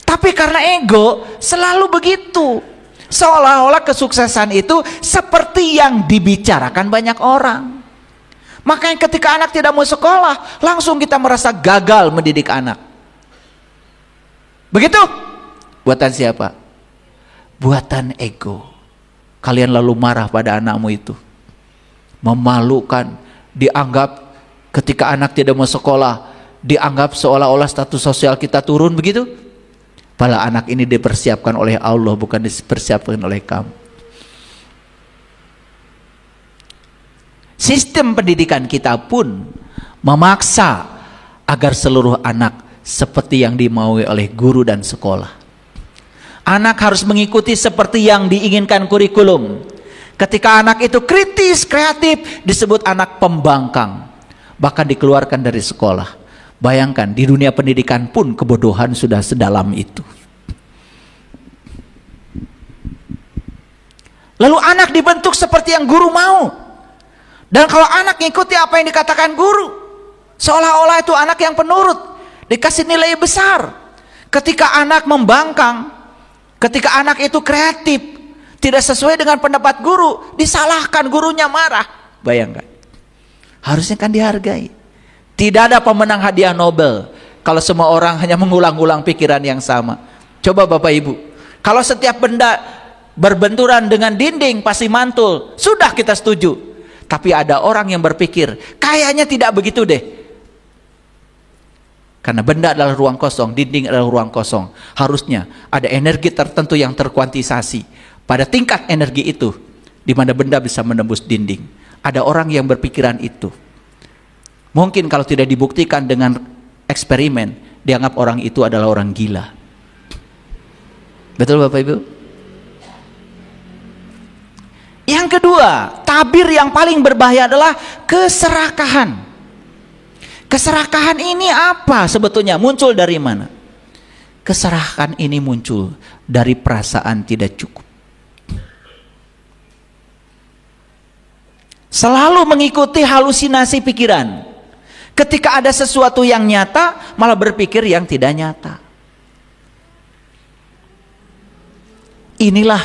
Tapi karena ego selalu begitu. Seolah-olah kesuksesan itu seperti yang dibicarakan banyak orang. Makanya ketika anak tidak mau sekolah, langsung kita merasa gagal mendidik anak. Begitu? Buatan siapa? Buatan ego. Kalian lalu marah pada anakmu itu. Memalukan, dianggap ketika anak tidak mau sekolah, dianggap seolah-olah status sosial kita turun, begitu? Padahal anak ini dipersiapkan oleh Allah, bukan dipersiapkan oleh kamu. Sistem pendidikan kita pun memaksa agar seluruh anak seperti yang dimaui oleh guru dan sekolah. Anak harus mengikuti seperti yang diinginkan kurikulum. Ketika anak itu kritis, kreatif, disebut anak pembangkang, bahkan dikeluarkan dari sekolah. Bayangkan, di dunia pendidikan pun kebodohan sudah sedalam itu. Lalu anak dibentuk seperti yang guru mau. Dan kalau anak ngikuti apa yang dikatakan guru, seolah-olah itu anak yang penurut, dikasih nilai besar. Ketika anak membangkang, ketika anak itu kreatif, tidak sesuai dengan pendapat guru, disalahkan, gurunya marah. Bayangkan, harusnya kan dihargai. Tidak ada pemenang hadiah Nobel kalau semua orang hanya mengulang-ulang pikiran yang sama. Coba Bapak Ibu, kalau setiap benda berbenturan dengan dinding pasti mantul, sudah kita setuju. Tapi ada orang yang berpikir, kayaknya tidak begitu deh. Karena benda adalah ruang kosong, dinding adalah ruang kosong. Harusnya ada energi tertentu yang terkuantisasi. Pada tingkat energi itu, di mana benda bisa menembus dinding. Ada orang yang berpikiran itu. Mungkin kalau tidak dibuktikan dengan eksperimen, dianggap orang itu adalah orang gila. Betul Bapak Ibu? Yang kedua, tabir yang paling berbahaya adalah keserakahan. Keserakahan ini apa sebetulnya? Muncul dari mana? Keserakahan ini muncul dari perasaan tidak cukup. Selalu mengikuti halusinasi pikiran. Ketika ada sesuatu yang nyata, malah berpikir yang tidak nyata. Inilah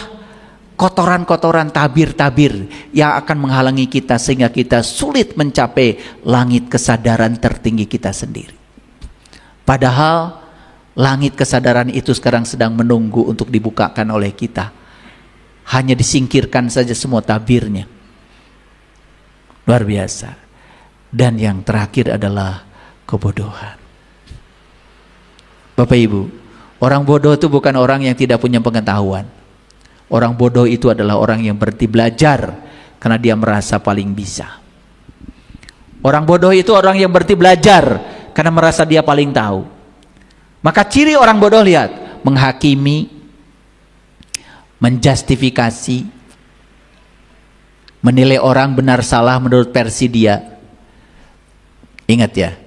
kotoran-kotoran tabir-tabir yang akan menghalangi kita sehingga kita sulit mencapai langit kesadaran tertinggi kita sendiri. Padahal langit kesadaran itu sekarang sedang menunggu untuk dibukakan oleh kita. Hanya disingkirkan saja semua tabirnya. Luar biasa. Dan yang terakhir adalah kebodohan. Bapak Ibu, orang bodoh itu bukan orang yang tidak punya pengetahuan. Orang bodoh itu adalah orang yang berhenti belajar karena dia merasa paling bisa. Orang bodoh itu orang yang berhenti belajar karena merasa dia paling tahu. Maka ciri orang bodoh, lihat, menghakimi, menjustifikasi, menilai orang benar salah menurut versi dia. Ingat ya,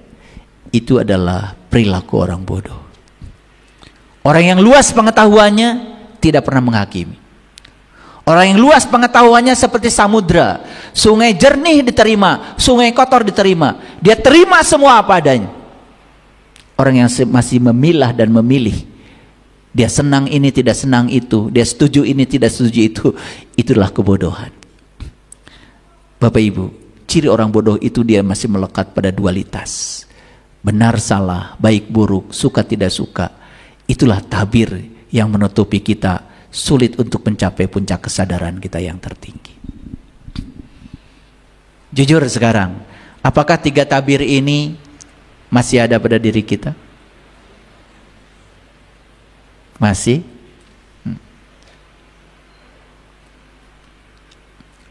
itu adalah perilaku orang bodoh. Orang yang luas pengetahuannya tidak pernah menghakimi. Orang yang luas pengetahuannya seperti samudra, sungai jernih diterima, sungai kotor diterima. Dia terima semua apa adanya. Orang yang masih memilah dan memilih, dia senang ini tidak senang itu, dia setuju ini tidak setuju itu, itulah kebodohan. Bapak Ibu, ciri orang bodoh itu dia masih melekat pada dualitas. Benar salah, baik buruk, suka tidak suka. Itulah tabir yang menutupi kita, sulit untuk mencapai puncak kesadaran kita yang tertinggi. Jujur sekarang, apakah 3 tabir ini masih ada pada diri kita? Masih?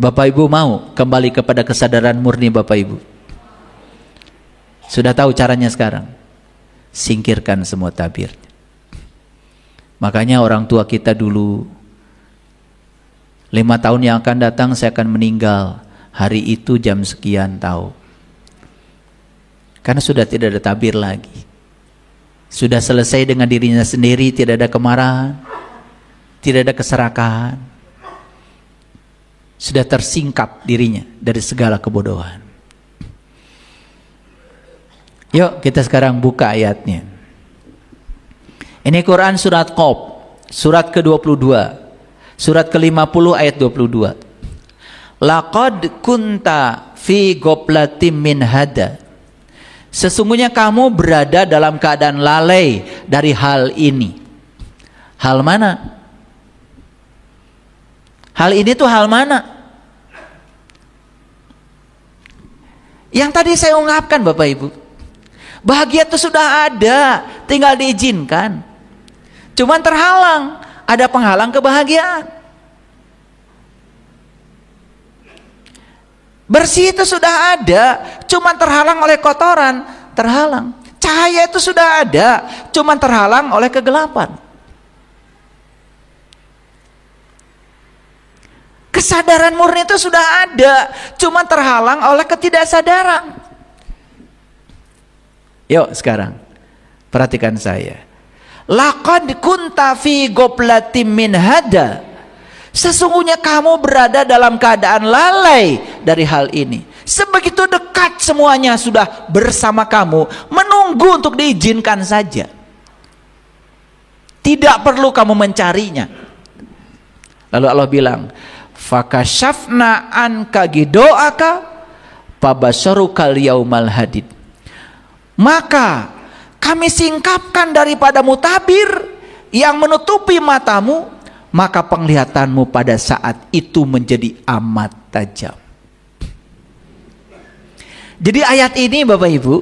Bapak Ibu mau kembali kepada kesadaran murni Bapak Ibu? Sudah tahu caranya sekarang? Singkirkan semua tabir. Makanya orang tua kita dulu, 5 tahun yang akan datang saya akan meninggal, hari itu jam sekian tahu. Karena sudah tidak ada tabir lagi. Sudah selesai dengan dirinya sendiri, tidak ada kemarahan, tidak ada keserakahan. Sudah tersingkap dirinya dari segala kebodohan. Yuk kita sekarang buka ayatnya. Ini Quran surat Qaf, surat ke-22, surat ke-50 ayat 22. Laqad kunta fi ghaflatin min hada. Sesungguhnya kamu berada dalam keadaan lalai dari hal ini. Hal mana? Hal ini tuh hal mana? Yang tadi saya ungkapkan Bapak Ibu. Bahagia itu sudah ada, tinggal diizinkan. Cuman terhalang, ada penghalang kebahagiaan. Bersih itu sudah ada, cuman terhalang oleh kotoran, terhalang. Cahaya itu sudah ada, cuman terhalang oleh kegelapan. Kesadaran murni itu sudah ada, cuman terhalang oleh ketidaksadaran. Yuk sekarang, perhatikan saya. Laqad kunta fi ghaflatin min hada. Sesungguhnya kamu berada dalam keadaan lalai dari hal ini. Sebegitu dekat semuanya sudah bersama kamu, menunggu untuk diizinkan saja. Tidak perlu kamu mencarinya. Lalu Allah bilang, fakashafna anka gidoaka fabasyarukal yaumal hadid. Maka kami singkapkan daripadamu tabir yang menutupi matamu, maka penglihatanmu pada saat itu menjadi amat tajam. Jadi ayat ini Bapak Ibu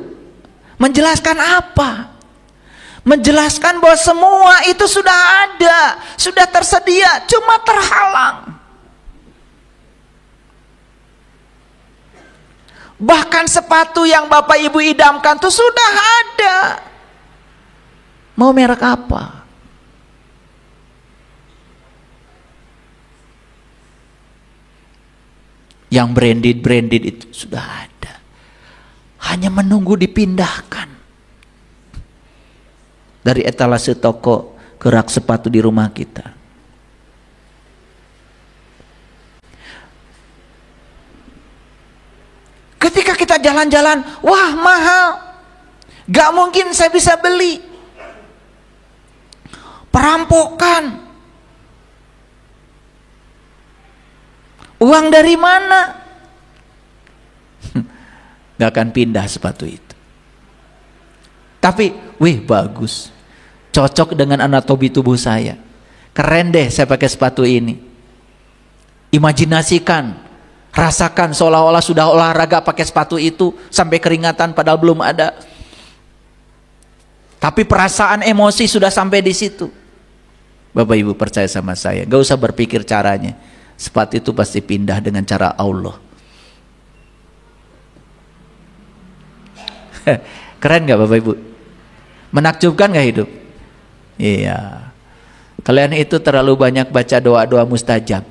menjelaskan apa? Menjelaskan bahwa semua itu sudah ada, sudah tersedia, cuma terhalang. Bahkan sepatu yang Bapak Ibu idamkan itu sudah ada. Mau merek apa? Yang branded itu sudah ada. Hanya menunggu dipindahkan. Dari etalase toko ke rak sepatu di rumah kita. Ketika kita jalan-jalan, wah mahal, gak mungkin saya bisa beli. Perampokan. Uang dari mana? Gak akan pindah sepatu itu. Tapi, wih bagus, cocok dengan anatomi tubuh saya. Keren deh saya pakai sepatu ini. Imajinasikan. Rasakan seolah-olah sudah olahraga pakai sepatu itu sampai keringatan padahal belum ada. Tapi perasaan emosi sudah sampai di situ. Bapak Ibu percaya sama saya, gak usah berpikir caranya. Sepatu itu pasti pindah dengan cara Allah. Keren gak Bapak Ibu? Menakjubkan gak hidup? Iya. Kalian itu terlalu banyak baca doa-doa mustajab.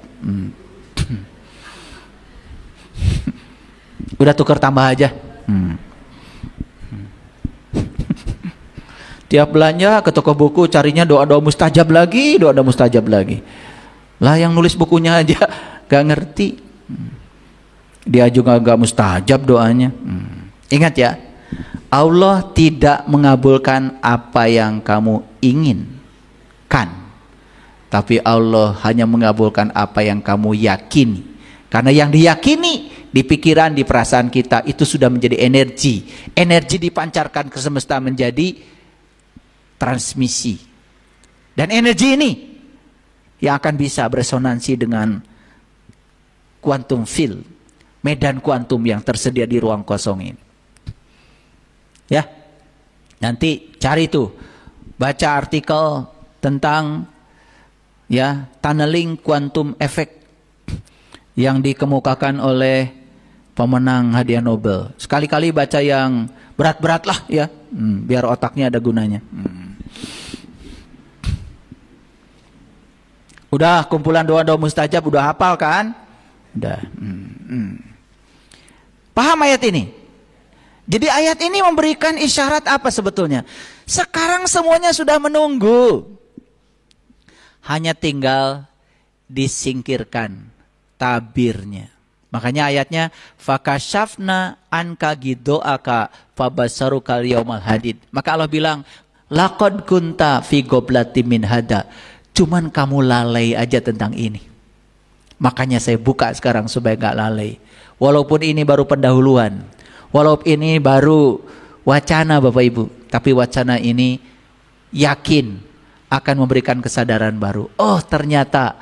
Udah tukar tambah aja. Tiap belanja ke toko buku carinya doa-doa mustajab lagi, doa-doa mustajab lagi. Lah yang nulis bukunya aja gak ngerti. Dia juga gak mustajab doanya. Ingat ya, Allah tidak mengabulkan apa yang kamu inginkan. Tapi Allah hanya mengabulkan apa yang kamu yakini. Karena yang diyakini di pikiran, di perasaan kita itu sudah menjadi energi. Energi dipancarkan ke semesta menjadi transmisi. Dan energi ini yang akan bisa beresonansi dengan quantum field, medan kuantum yang tersedia di ruang kosong ini. Ya, nanti cari tuh, baca artikel tentang ya tunneling quantum effect yang dikemukakan oleh pemenang hadiah Nobel. Sekali-kali baca yang berat-berat lah ya, biar otaknya ada gunanya. Udah kumpulan doa-doa mustajab udah hafal kan? Udah. Paham ayat ini? Jadi ayat ini memberikan isyarat apa sebetulnya? Sekarang semuanya sudah menunggu. Hanya tinggal disingkirkan tabirnya. Makanya ayatnya fakashafna anka gidoaka fabasarukal yaumal hadid. Maka Allah bilang, Laqad kunta fi goblatin min hada. Cuman kamu lalai aja tentang ini. Makanya saya buka sekarang supaya gak lalai. Walaupun ini baru pendahuluan. Walaupun ini baru wacana Bapak Ibu. Tapi wacana ini yakin akan memberikan kesadaran baru. Oh ternyata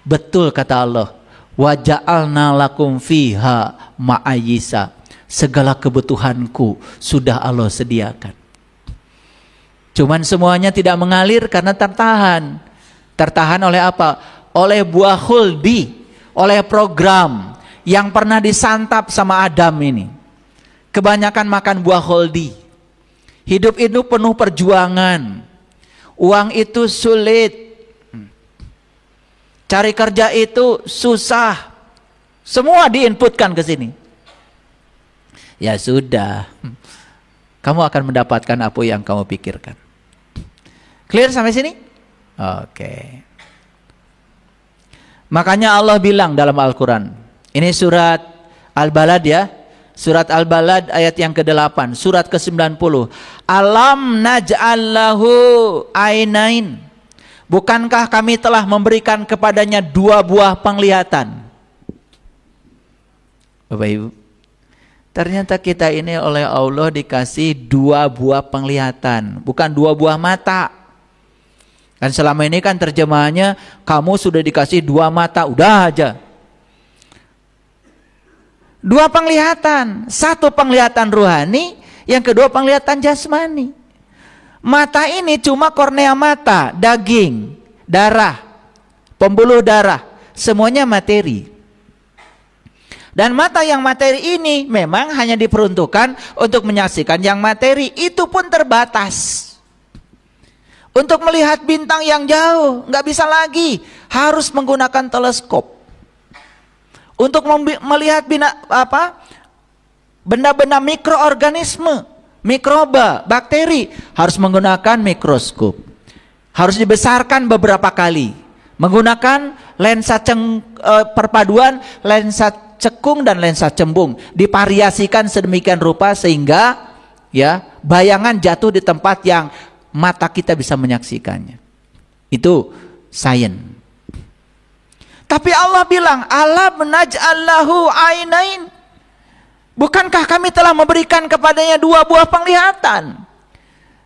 betul kata Allah. Wa ja'alna lakum fiha ma'ayisa. Segala kebutuhanku sudah Allah sediakan. Cuman semuanya tidak mengalir karena tertahan. Tertahan oleh apa? Oleh buah khuldi, oleh program yang pernah disantap sama Adam ini. Kebanyakan makan buah khuldi. Hidup itu penuh perjuangan. Uang itu sulit. Cari kerja itu susah. Semua diinputkan ke sini. Ya sudah. Kamu akan mendapatkan apa yang kamu pikirkan. Clear sampai sini? Oke. Makanya Allah bilang dalam Al-Quran. Ini surat Al-Balad ya. Surat Al-Balad ayat yang ke-8. Surat ke-90. Alam naj'allahu ainain. Bukankah kami telah memberikan kepadanya 2 buah penglihatan? Bapak Ibu. Ternyata kita ini oleh Allah dikasih 2 buah penglihatan. Bukan 2 buah mata. Dan selama ini kan terjemahannya kamu sudah dikasih 2 mata, udah aja. 2 penglihatan, 1 penglihatan ruhani, yang kedua penglihatan jasmani. Mata ini cuma kornea mata, daging, darah, pembuluh darah, semuanya materi. Dan mata yang materi ini memang hanya diperuntukkan untuk menyaksikan yang materi, itu pun terbatas. Untuk melihat bintang yang jauh, nggak bisa lagi, harus menggunakan teleskop. Untuk melihat benda-benda mikroorganisme, mikroba, bakteri, harus menggunakan mikroskop. Harus dibesarkan beberapa kali, menggunakan lensa perpaduan lensa cekung dan lensa cembung, divariasikan sedemikian rupa sehingga ya bayangan jatuh di tempat yang mata kita bisa menyaksikannya. Itu sains. Tapi Allah bilang, alam naj'allahu ainain. Bukankah kami telah memberikan kepadanya 2 buah penglihatan?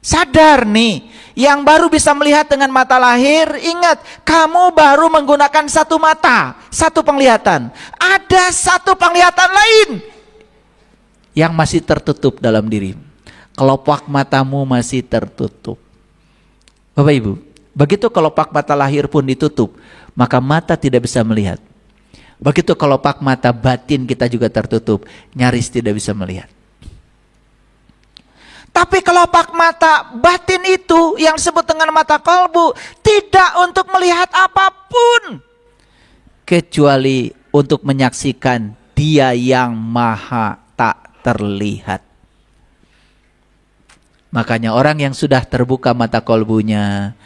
Sadar nih, yang baru bisa melihat dengan mata lahir, ingat, kamu baru menggunakan 1 mata, 1 penglihatan. Ada 1 penglihatan lain yang masih tertutup dalam dirimu. Kelopak matamu masih tertutup. Bapak Ibu, begitu kelopak mata lahir pun ditutup, maka mata tidak bisa melihat. Begitu kelopak mata batin kita juga tertutup, nyaris tidak bisa melihat. Tapi kelopak mata batin itu yang disebut dengan mata kolbu tidak untuk melihat apapun kecuali untuk menyaksikan Dia yang maha tak terlihat. Makanya orang yang sudah terbuka mata kolbunya,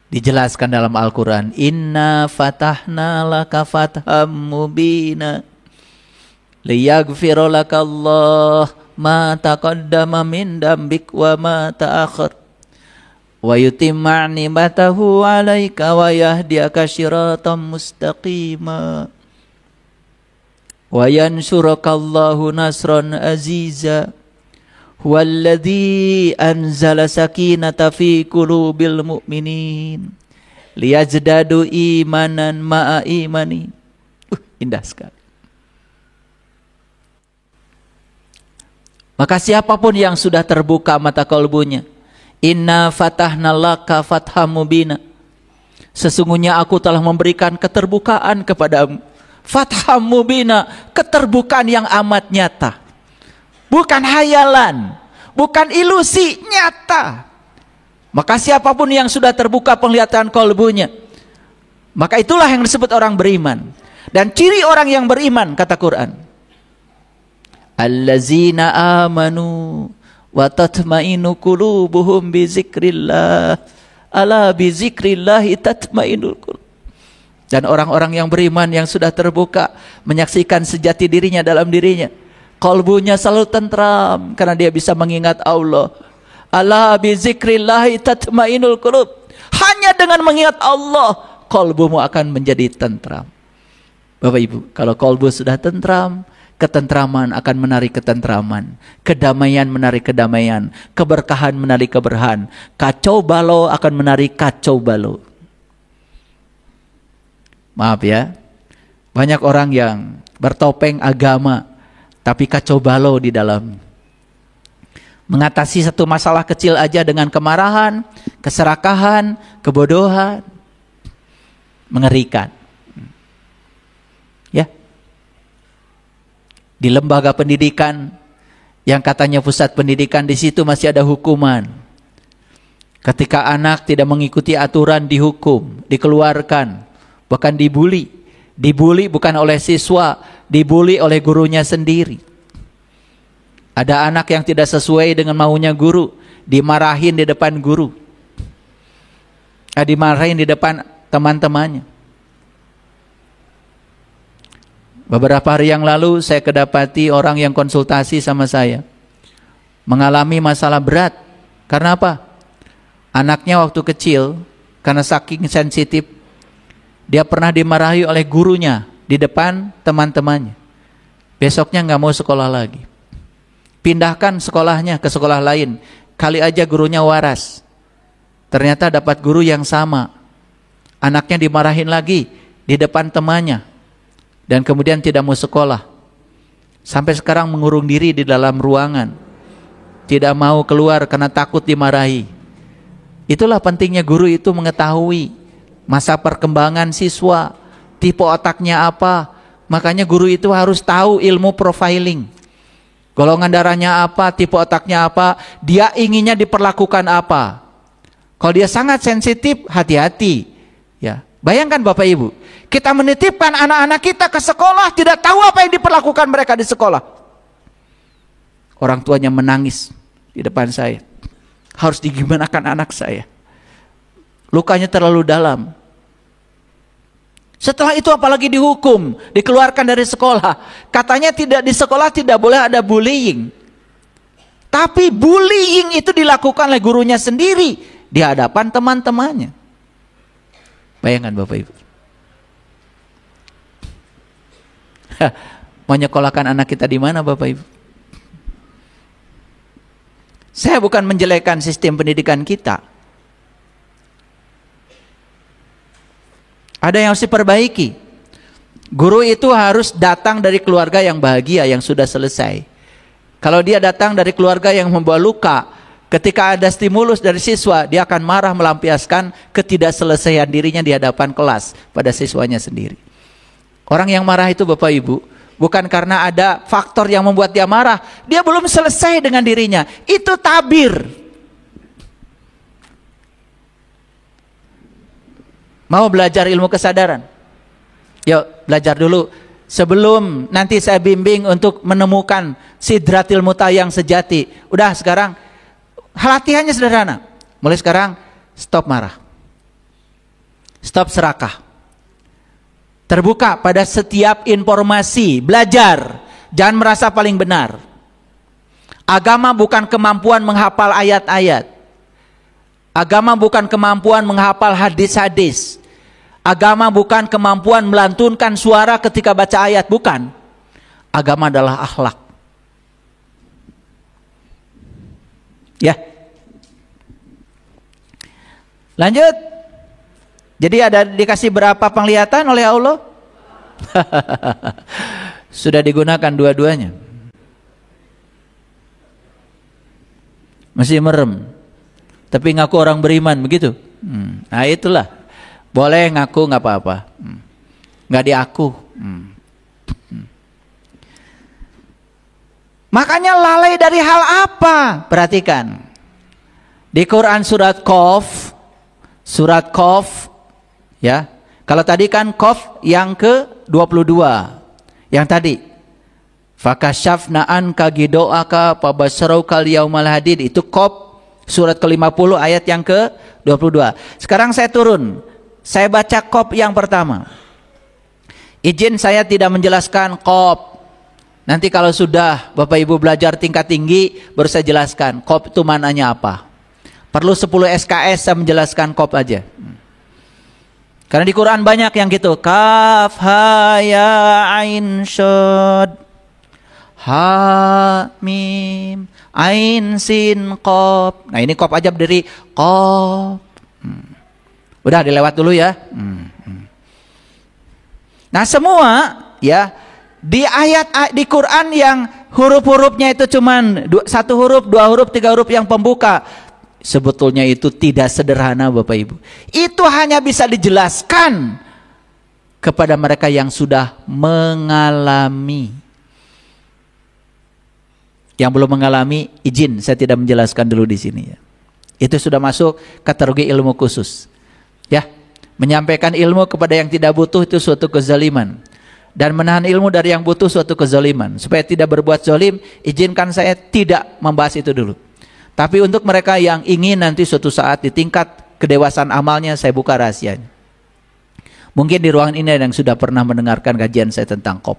dijelaskan dalam Al-Quran, Inna fatahna laka fatham mubina liyaghfira laka Allah ma taqaddama min dambik wa ma ta'akhir wa yutimma ni'matahu 'alaika wa yahdiyaka siratan mustaqima wa yansuraka Allahu nasran aziza huwallazi anzala sakinata fi qulubil mu'minin liyazdadu imanan ma'a imani. Indah sekali. Maka siapapun yang sudah terbuka mata kalbunya, inna fatahna laka fatham mubina, sesungguhnya aku telah memberikan keterbukaan kepadamu. Fatham mubina, keterbukaan yang amat nyata. Bukan hayalan, bukan ilusi, nyata. Maka siapapun yang sudah terbuka penglihatan kalbunya, maka itulah yang disebut orang beriman. Dan ciri orang yang beriman, kata Quran, allazina amanu wa tatmainu qulubuhum bi zikrillah, ala bi zikrillahi tatmainul qulub. Dan orang-orang yang beriman yang sudah terbuka menyaksikan sejati dirinya dalam dirinya, kalbunya selalu tentram karena dia bisa mengingat Allah. Ala bi zikrillahi tatmainul qulub. Hanya dengan mengingat Allah, kalbumu akan menjadi tentram. Bapak Ibu, kalau kalbu sudah tentram, ketentraman akan menarik ketentraman, kedamaian menarik kedamaian, keberkahan menarik keberkahan, kacau balau akan menarik kacau balau. Maaf ya, banyak orang yang bertopeng agama tapi kacau balau di dalam. Mengatasi satu masalah kecil aja dengan kemarahan, keserakahan, kebodohan. Mengerikan. Ya. Di lembaga pendidikan yang katanya pusat pendidikan, di situ masih ada hukuman. Ketika anak tidak mengikuti aturan, dihukum, dikeluarkan, bahkan dibuli. Dibuli bukan oleh siswa, dibuli oleh gurunya sendiri. Ada anak yang tidak sesuai dengan maunya guru, dimarahin di depan guru, dimarahin di depan teman-temannya. Beberapa hari yang lalu saya kedapati orang yang konsultasi sama saya mengalami masalah berat. Karena apa? Anaknya waktu kecil, karena saking sensitif, dia pernah dimarahi oleh gurunya di depan teman-temannya. Besoknya nggak mau sekolah lagi. Pindahkan sekolahnya ke sekolah lain. Kali aja gurunya waras. Ternyata dapat guru yang sama. Anaknya dimarahin lagi di depan temannya. Dan kemudian tidak mau sekolah. Sampai sekarang mengurung diri di dalam ruangan. Tidak mau keluar karena takut dimarahi. Itulah pentingnya guru itu mengetahui masa perkembangan siswa, tipe otaknya apa. Makanya guru itu harus tahu ilmu profiling. Golongan darahnya apa, tipe otaknya apa, dia inginnya diperlakukan apa. Kalau dia sangat sensitif, hati-hati. Ya, bayangkan Bapak Ibu, kita menitipkan anak-anak kita ke sekolah, tidak tahu apa yang diperlakukan mereka di sekolah. Orang tuanya menangis di depan saya. Harus digimanakan anak saya. Lukanya terlalu dalam. Setelah itu apalagi dihukum, dikeluarkan dari sekolah. Katanya tidak, di sekolah tidak boleh ada bullying. Tapi bullying itu dilakukan oleh gurunya sendiri di hadapan teman-temannya. Bayangkan Bapak Ibu. Mau nyekolahkan anak kita di mana Bapak Ibu? Saya bukan menjelekkan sistem pendidikan kita. Ada yang harus diperbaiki. Guru itu harus datang dari keluarga yang bahagia, yang sudah selesai. Kalau dia datang dari keluarga yang membawa luka, ketika ada stimulus dari siswa, dia akan marah melampiaskan ketidakselesaian dirinya di hadapan kelas pada siswanya sendiri. Orang yang marah itu Bapak Ibu, bukan karena ada faktor yang membuat dia marah, dia belum selesai dengan dirinya. Itu tabir. Mau belajar ilmu kesadaran? Yuk belajar dulu. Sebelum nanti saya bimbing untuk menemukan sidratil muntaha yang sejati. Udah sekarang latihannya sederhana. Mulai sekarang stop marah. Stop serakah. Terbuka pada setiap informasi. Belajar. Jangan merasa paling benar. Agama bukan kemampuan menghafal ayat-ayat. Agama bukan kemampuan menghafal hadis-hadis. Agama bukan kemampuan melantunkan suara ketika baca ayat, bukan. Agama adalah akhlak. Ya. Lanjut. Jadi ada dikasih berapa penglihatan oleh Allah? Sudah digunakan dua-duanya. Masih merem. Tapi ngaku orang beriman, begitu. Nah itulah. Boleh ngaku nggak apa-apa. Nggak diaku. Makanya lalai dari hal apa? Perhatikan. Di Quran surat Qaf. Surat Qaf. Ya. Kalau tadi kan Qaf yang ke-22. Yang tadi. Fakashafna anka gidoaka pabasyarukal yaumal hadid. Itu Qaf. Surat ke-50 ayat yang ke-22. Sekarang saya turun. Saya baca Qaf yang pertama. Izin saya tidak menjelaskan Qaf. Nanti kalau sudah Bapak Ibu belajar tingkat tinggi, baru saya jelaskan qaf itu mananya apa. Perlu 10 SKS saya menjelaskan qaf aja. Karena di Quran banyak yang gitu. Kaf, ha, ya, ain, syad. Ha, mim, ain, sin, qaf. Nah ini qaf aja berdiri qaf. Udah dilewat dulu ya. Nah semua ya di ayat di Quran yang huruf-hurufnya itu cuman satu huruf, dua huruf, tiga huruf yang pembuka, sebetulnya itu tidak sederhana Bapak Ibu. Itu hanya bisa dijelaskan kepada mereka yang sudah mengalami. Yang belum mengalami, izin saya tidak menjelaskan dulu di sini ya. Itu sudah masuk kategori ilmu khusus. Ya, menyampaikan ilmu kepada yang tidak butuh itu suatu kezaliman. Dan menahan ilmu dari yang butuh suatu kezaliman. Supaya tidak berbuat zalim, izinkan saya tidak membahas itu dulu. Tapi untuk mereka yang ingin nanti suatu saat di tingkat kedewasaan amalnya, saya buka rahasianya. Mungkin di ruangan ini ada yang sudah pernah mendengarkan kajian saya tentang qaf.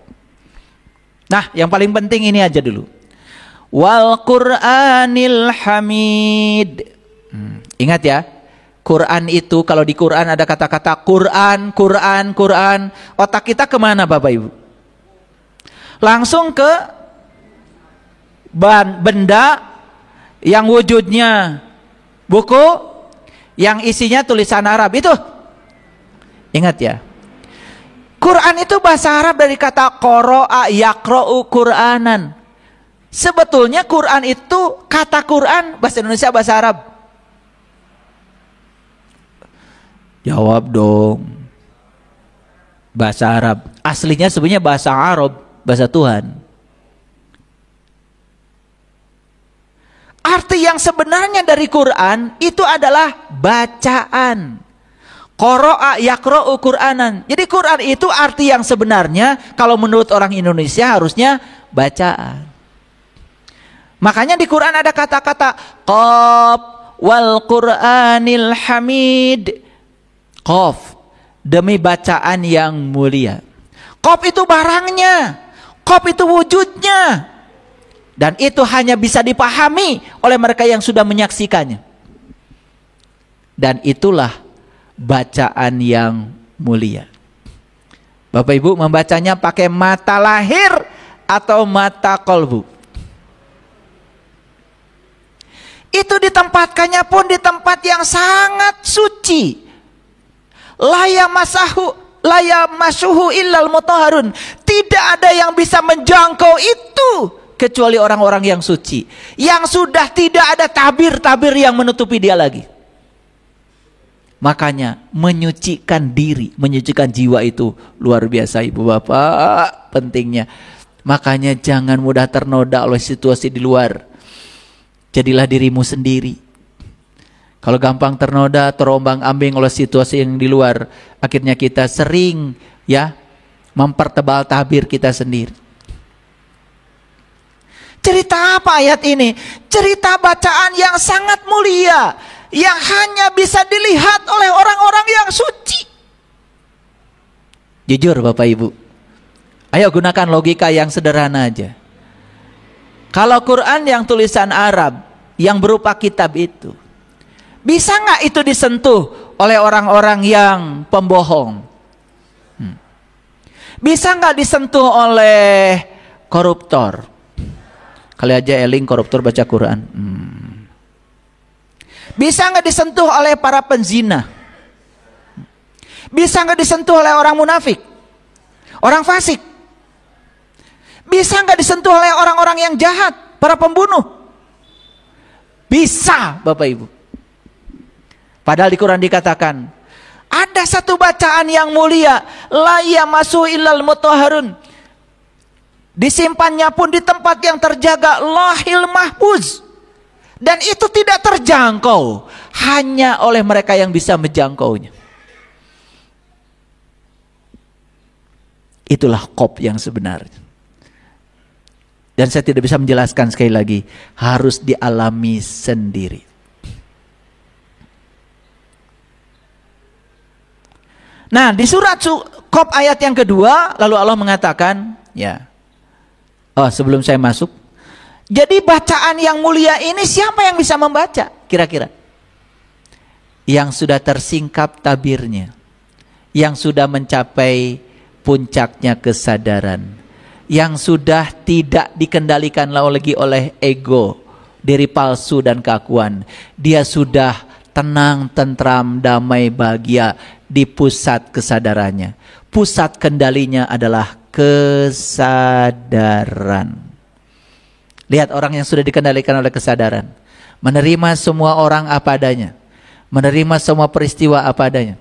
Nah, yang paling penting ini aja dulu. Wal Qur'anil Hamid. Ingat ya, Quran itu, kalau di Quran ada kata-kata Quran, Quran, Quran, otak kita kemana Bapak Ibu? Langsung ke benda yang wujudnya buku, yang isinya tulisan Arab itu. Ingat ya, Quran itu bahasa Arab dari kata qara'a yaqra'u Qur'anan. Sebetulnya Quran itu, kata Quran bahasa Indonesia, bahasa Arab. Jawab dong. Bahasa Arab. Aslinya sebenarnya bahasa Arab, bahasa Tuhan. Arti yang sebenarnya dari Quran itu adalah bacaan. Qara'a yaqra'u Qur'anan. Jadi Quran itu arti yang sebenarnya kalau menurut orang Indonesia harusnya bacaan. Makanya di Quran ada kata-kata qaf wal Qur'anil Hamid. Qaf, demi bacaan yang mulia. Qaf itu barangnya, qaf itu wujudnya. Dan itu hanya bisa dipahami oleh mereka yang sudah menyaksikannya. Dan itulah bacaan yang mulia. Bapak Ibu membacanya pakai mata lahir atau mata kolbu. Itu ditempatkannya pun di tempat yang sangat suci. La yamassuhu illal mutahharun. Tidak ada yang bisa menjangkau itu kecuali orang-orang yang suci, yang sudah tidak ada tabir-tabir yang menutupi dia lagi. Makanya menyucikan diri, menyucikan jiwa itu luar biasa Ibu Bapak pentingnya. Makanya jangan mudah ternoda oleh situasi di luar. Jadilah dirimu sendiri. Kalau gampang ternoda, terombang-ambing oleh situasi yang di luar, akhirnya kita sering ya mempertebal tabir kita sendiri. Cerita apa ayat ini? Cerita bacaan yang sangat mulia, yang hanya bisa dilihat oleh orang-orang yang suci. Jujur Bapak Ibu, ayo gunakan logika yang sederhana aja. Kalau Quran yang tulisan Arab, yang berupa kitab itu, bisa nggak itu disentuh oleh orang-orang yang pembohong? Bisa nggak disentuh oleh koruptor? Kali aja Eling koruptor baca Quran. Bisa nggak disentuh oleh para penzina? Bisa nggak disentuh oleh orang munafik, orang fasik? Bisa nggak disentuh oleh orang-orang yang jahat, para pembunuh? Bisa Bapak Ibu. Padahal di Quran dikatakan ada satu bacaan yang mulia, la yamassuhu illal mutahharun. Disimpannya pun di tempat yang terjaga, Lauhil Mahfuz. Dan itu tidak terjangkau hanya oleh mereka yang bisa menjangkaunya. Itulah qaf yang sebenarnya. Dan saya tidak bisa menjelaskan sekali lagi, harus dialami sendiri. Nah, di surat Qaf ayat yang kedua, lalu Allah mengatakan, ya, Oh, sebelum saya masuk. Jadi bacaan yang mulia ini siapa yang bisa membaca? Kira-kira. Yang sudah tersingkap tabirnya. Yang sudah mencapai puncaknya kesadaran. Yang sudah tidak dikendalikan lagi oleh ego, diri palsu dan keakuan. Dia sudah tenang, tentram, damai, bahagia di pusat kesadarannya. Pusat kendalinya adalah kesadaran. Lihat orang yang sudah dikendalikan oleh kesadaran. Menerima semua orang apa adanya. Menerima semua peristiwa apa adanya.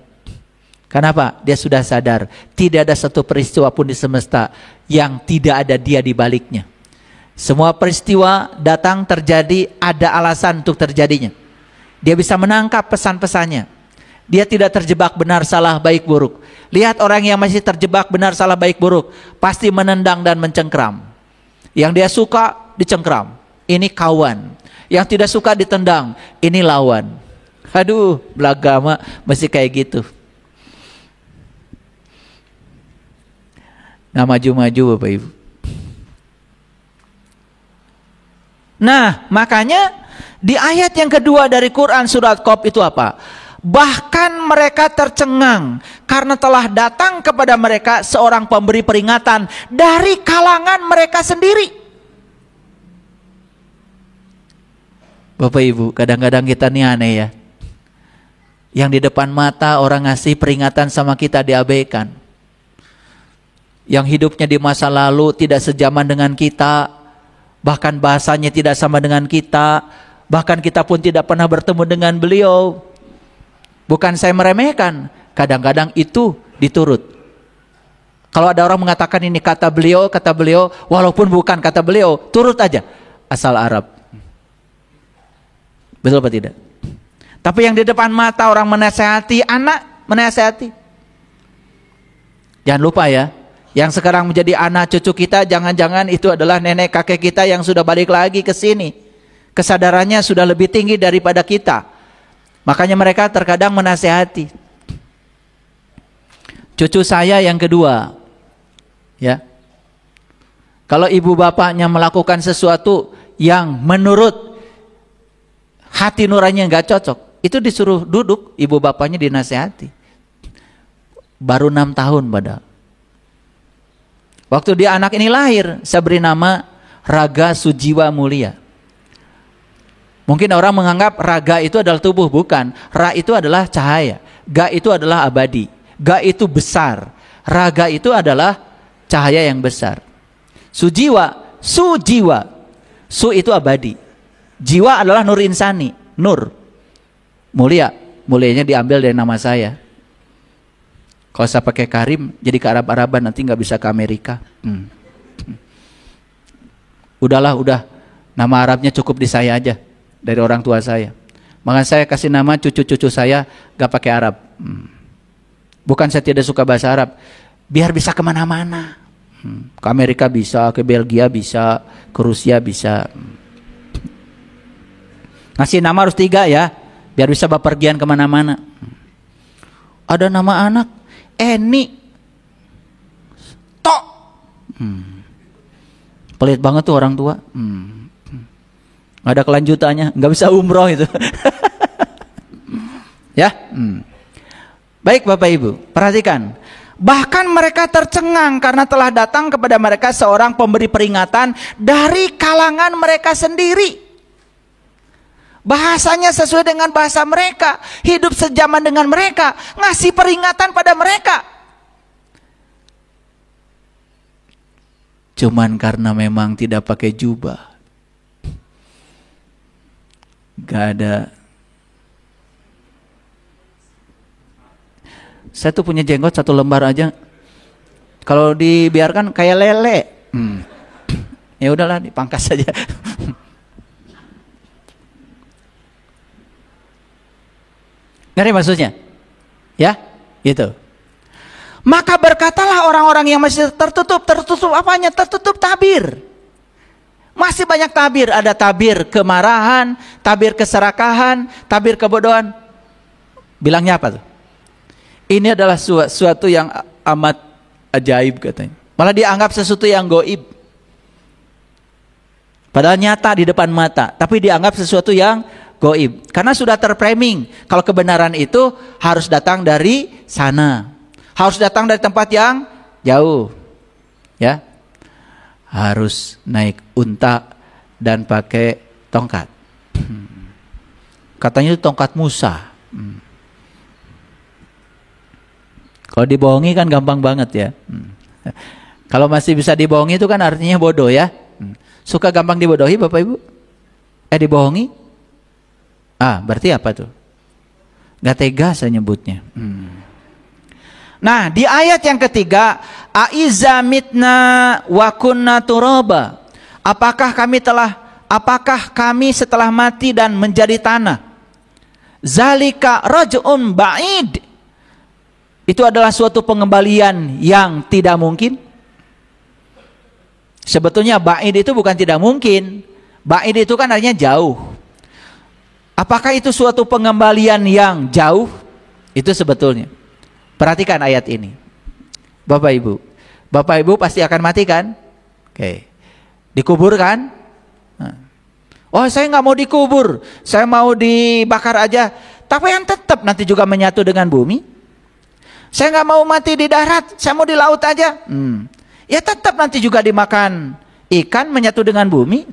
Kenapa? Dia sudah sadar. Tidak ada satu peristiwa pun di semesta yang tidak ada dia di baliknya. Semua peristiwa datang terjadi, ada alasan untuk terjadinya. Dia bisa menangkap pesan-pesannya. Dia tidak terjebak benar salah baik buruk. Lihat orang yang masih terjebak benar salah baik buruk, pasti menendang dan mencengkram. Yang dia suka dicengkram, ini kawan. Yang tidak suka ditendang, ini lawan. Aduh, beragama mesti kayak gitu. Nah, maju-maju Bapak Ibu. Nah, makanya di ayat yang kedua dari Quran surat Qaf itu apa? Bahkan mereka tercengang karena telah datang kepada mereka seorang pemberi peringatan dari kalangan mereka sendiri. Bapak Ibu, kadang-kadang kita nih aneh ya. Yang di depan mata orang ngasih peringatan sama kita diabaikan. Yang hidupnya di masa lalu tidak sejaman dengan kita, bahkan bahasanya tidak sama dengan kita, bahkan kita pun tidak pernah bertemu dengan beliau. Bukan saya meremehkan, kadang-kadang itu diturut. Kalau ada orang mengatakan ini kata beliau, walaupun bukan kata beliau, turut aja, asal Arab. Betul apa tidak? Tapi yang di depan mata orang menasehati, anak menasehati. Jangan lupa ya, yang sekarang menjadi anak cucu kita, jangan-jangan itu adalah nenek kakek kita yang sudah balik lagi ke sini. Kesadarannya sudah lebih tinggi daripada kita. Makanya mereka terkadang menasehati. Cucu saya yang kedua, ya. Kalau ibu bapaknya melakukan sesuatu yang menurut hati nuraninya nggak cocok, itu disuruh duduk, ibu bapaknya dinasehati. Baru 6 tahun padahal. Waktu dia anak ini lahir, saya beri nama Raga Sujiwa Mulia. Mungkin orang menganggap raga itu adalah tubuh, bukan. Ra itu adalah cahaya, ga itu adalah abadi, ga itu besar, raga itu adalah cahaya yang besar. Sujiwa, sujiwa, su itu abadi, jiwa adalah nur insani, nur. Mulia, mulianya diambil dari nama saya. Kalau saya pakai Karim, jadi ke Arab-Araban, nanti nggak bisa ke Amerika. Udahlah, udah. Nama Arabnya cukup di saya aja, dari orang tua saya. Maka saya kasih nama cucu-cucu saya gak pakai Arab. Bukan saya tidak suka bahasa Arab, biar bisa kemana-mana. Ke Amerika bisa, ke Belgia bisa, ke Rusia bisa. Ngasih nama harus 3 ya, biar bisa bepergian kemana-mana. Ada nama anak Eni Tok. Pelit banget tuh orang tua. Nggak ada kelanjutannya, nggak bisa umroh itu. Ya. Baik Bapak Ibu, perhatikan. Bahkan mereka tercengang karena telah datang kepada mereka seorang pemberi peringatan dari kalangan mereka sendiri. Bahasanya sesuai dengan bahasa mereka, hidup sejaman dengan mereka, ngasih peringatan pada mereka. Cuman karena memang tidak pakai jubah, gak ada. Saya tuh punya jenggot 1 lembar aja, kalau dibiarkan kayak lele. Ya udahlah, dipangkas saja. Ngerti maksudnya? Ya, gitu. Maka berkatalah orang-orang yang masih tertutup apanya? Tertutup tabir. Masih banyak tabir, ada tabir kemarahan, tabir keserakahan, tabir kebodohan. Bilangnya apa tuh? Ini adalah suatu yang amat ajaib katanya. Malah dianggap sesuatu yang goib. Padahal nyata di depan mata, tapi dianggap sesuatu yang goib. Karena sudah terframing, kalau kebenaran itu harus datang dari sana. Harus datang dari tempat yang jauh. Ya. Harus naik unta dan pakai tongkat. Katanya itu tongkat Musa. Kalau dibohongi kan gampang banget ya. Kalau masih bisa dibohongi itu kan artinya bodoh ya. Suka gampang dibodohi Bapak Ibu? Dibohongi? Berarti apa tuh? Gak tega saya nyebutnya. Nah, di ayat yang ketiga, aiza mitna wa kunna turaba. Apakah kami setelah mati dan menjadi tanah? Zalika raj'un ba'id. Itu adalah suatu pengembalian yang tidak mungkin. Sebetulnya ba'id itu bukan tidak mungkin. Ba'id itu kan artinya jauh. Apakah itu suatu pengembalian yang jauh? Itu sebetulnya. Perhatikan ayat ini. Bapak Ibu pasti akan mati kan? Oke. Dikubur kan? Oh, saya nggak mau dikubur, saya mau dibakar aja. Tapi yang tetap nanti juga menyatu dengan bumi. Saya nggak mau mati di darat, saya mau di laut aja. Ya tetap nanti juga dimakan ikan, menyatu dengan bumi.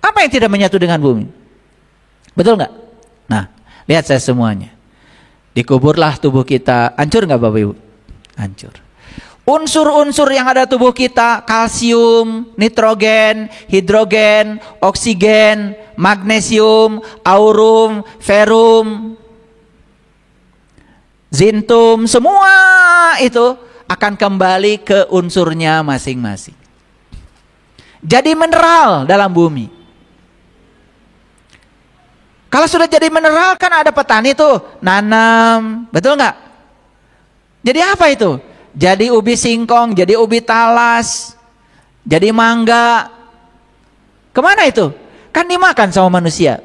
Apa yang tidak menyatu dengan bumi? Betul nggak? Nah, lihat saya semuanya. Dikuburlah tubuh kita, hancur nggak Bapak Ibu? Hancur. Unsur-unsur yang ada tubuh kita, kalsium, nitrogen, hidrogen, oksigen, magnesium, aurum, ferum, zintum, semua itu akan kembali ke unsurnya masing-masing. Jadi mineral dalam bumi. Kalau sudah jadi mineral kan ada petani tuh nanam, betul nggak? Jadi apa itu? Jadi ubi singkong, jadi ubi talas, jadi mangga. Kemana itu? Kan dimakan sama manusia.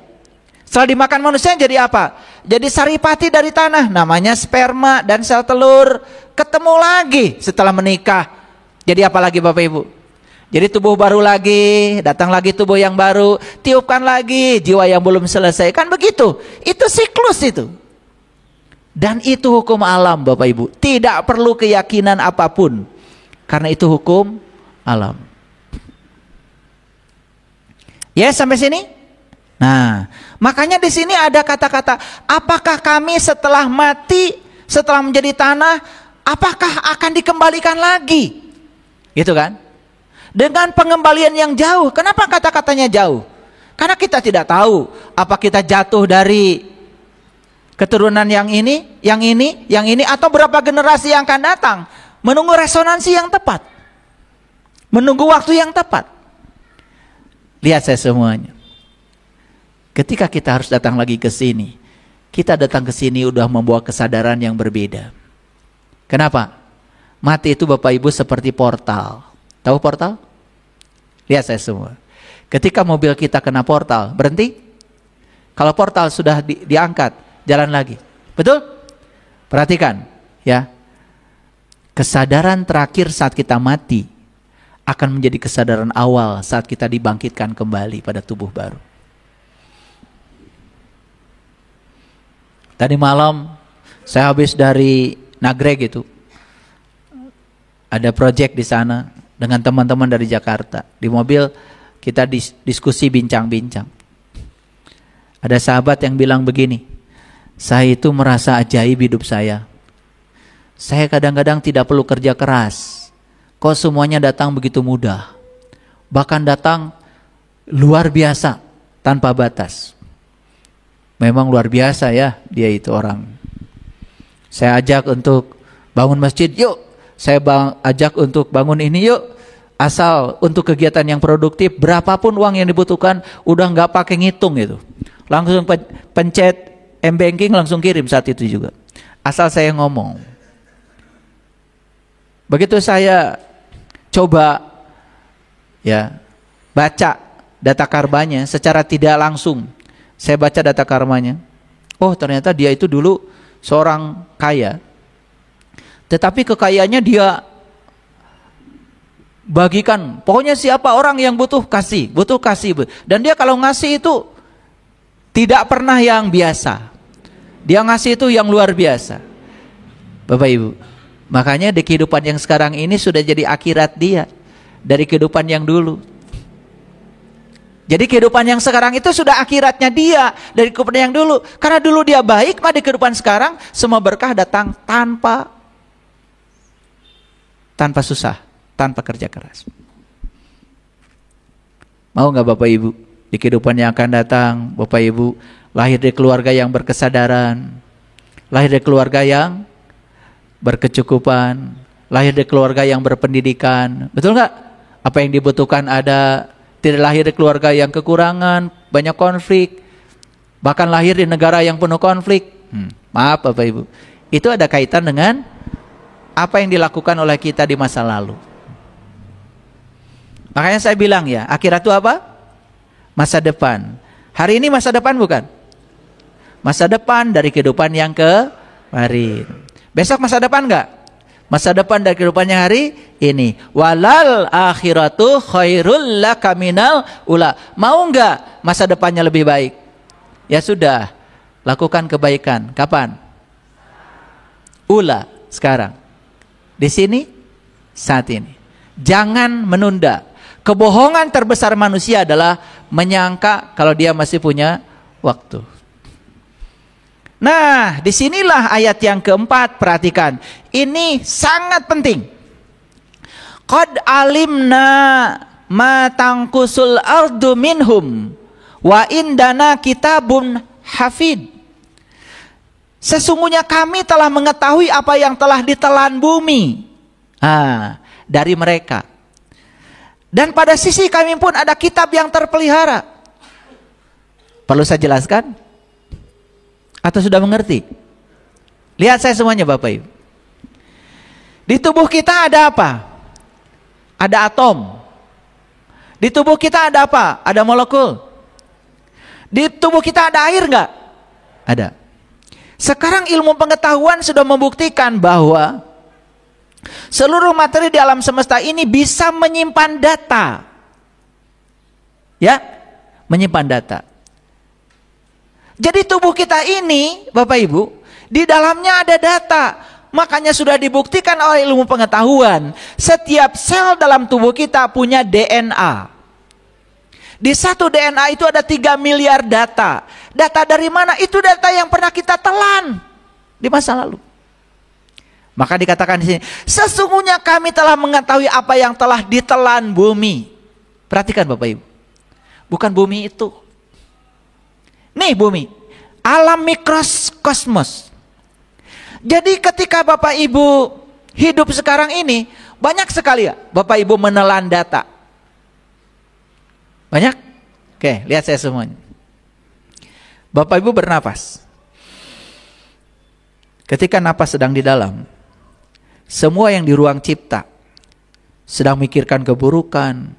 Setelah dimakan manusia jadi apa? Jadi saripati dari tanah, namanya sperma dan sel telur. Ketemu lagi setelah menikah. Jadi apa lagi Bapak Ibu? Jadi tubuh baru lagi, datang lagi tubuh yang baru, tiupkan lagi jiwa yang belum selesai. Kan begitu, itu siklus itu. Dan itu hukum alam Bapak Ibu. Tidak perlu keyakinan apapun. Karena itu hukum alam. Ya sampai sini? Nah, makanya di sini ada kata-kata, apakah kami setelah mati, setelah menjadi tanah, apakah akan dikembalikan lagi? Gitu kan? Dengan pengembalian yang jauh. Kenapa kata-katanya jauh? Karena kita tidak tahu apa kita jatuh dari keturunan yang ini, atau berapa generasi yang akan datang. Menunggu resonansi yang tepat. Menunggu waktu yang tepat. Lihat saya semuanya. Ketika kita harus datang lagi ke sini, kita datang ke sini udah membawa kesadaran yang berbeda. Kenapa? Mati itu Bapak Ibu seperti portal. Tahu portal? Lihat saya semua. Ketika mobil kita kena portal, berhenti. Kalau portal sudah diangkat, jalan lagi. Betul? Perhatikan, ya. Kesadaran terakhir saat kita mati akan menjadi kesadaran awal saat kita dibangkitkan kembali pada tubuh baru. Tadi malam saya habis dari Nagreg itu. Ada proyek di sana dengan teman-teman dari Jakarta. Di mobil kita diskusi bincang-bincang. Ada sahabat yang bilang begini, saya itu merasa ajaib hidup saya. Saya kadang-kadang tidak perlu kerja keras. Kok semuanya datang begitu mudah. Bahkan datang luar biasa, tanpa batas. Memang luar biasa ya dia itu orang. Saya ajak untuk bangun masjid, yuk. Saya ajak untuk bangun ini, yuk. Asal untuk kegiatan yang produktif, berapapun uang yang dibutuhkan, udah nggak pakai ngitung itu. Langsung pencet M-Banking, langsung kirim saat itu juga. Asal saya ngomong. Begitu saya coba ya baca data karbanya secara tidak langsung. Saya baca data karmanya. Oh, ternyata dia itu dulu seorang kaya. Tetapi kekayaannya dia Bagikan. Pokoknya siapa orang yang butuh kasih. Butuh kasih. Dan dia kalau ngasih itu tidak pernah yang biasa. Dia ngasih itu yang luar biasa. Bapak Ibu. Makanya di kehidupan yang sekarang ini sudah jadi akhirat dia. Dari kehidupan yang dulu. Jadi kehidupan yang sekarang itu sudah akhiratnya dia dari kehidupan yang dulu. Karena dulu dia baik, maka di kehidupan sekarang semua berkah datang tanpa susah, tanpa kerja keras. Mau nggak Bapak Ibu di kehidupan yang akan datang, Bapak Ibu lahir dari keluarga yang berkesadaran, lahir dari keluarga yang berkecukupan, lahir dari keluarga yang berpendidikan, betul nggak? Apa yang dibutuhkan ada. Tidak lahir di keluarga yang kekurangan, banyak konflik, bahkan lahir di negara yang penuh konflik. Maaf Bapak Ibu, itu ada kaitan dengan apa yang dilakukan oleh kita di masa lalu. Makanya saya bilang ya, akhirat itu apa? Masa depan. Hari ini masa depan bukan? Masa depan dari kehidupan yang kemarin. Besok masa depan enggak? Masa depan dari kehidupannya hari ini. Walal akhiratu khairul laka minal ula. Mau enggak masa depannya lebih baik? Ya sudah, lakukan kebaikan. Kapan? Ula, sekarang. Di sini, saat ini. Jangan menunda. Kebohongan terbesar manusia adalah menyangka kalau dia masih punya waktu. Nah, disinilah ayat yang keempat, perhatikan. Ini sangat penting. Qad alimna ma tangkusul ardu minhum wa indana kitabun hafid. Sesungguhnya kami telah mengetahui apa yang telah ditelan bumi dari mereka. Dan pada sisi kami pun ada kitab yang terpelihara. Perlu saya jelaskan? Atau sudah mengerti? Lihat saya semuanya Bapak Ibu. Di tubuh kita ada apa? Ada atom. Di tubuh kita ada apa? Ada molekul. Di tubuh kita ada air enggak? Ada. Sekarang ilmu pengetahuan sudah membuktikan bahwa seluruh materi di alam semesta ini bisa menyimpan data. Ya, menyimpan data. Jadi tubuh kita ini, Bapak Ibu, di dalamnya ada data. Makanya sudah dibuktikan oleh ilmu pengetahuan. Setiap sel dalam tubuh kita punya DNA. Di satu DNA itu ada 3 miliar data. Data dari mana? Itu data yang pernah kita telan di masa lalu. Maka dikatakan di sini, sesungguhnya kami telah mengetahui apa yang telah ditelan bumi. Perhatikan Bapak Ibu. Bukan bumi itu. Nih bumi, alam mikrokosmos. Jadi ketika Bapak Ibu hidup sekarang ini, banyak sekali ya Bapak Ibu menelan data. Banyak? Oke, lihat saya semuanya. Bapak Ibu bernapas. Ketika napas sedang di dalam, semua yang di ruang cipta sedang memikirkan keburukan,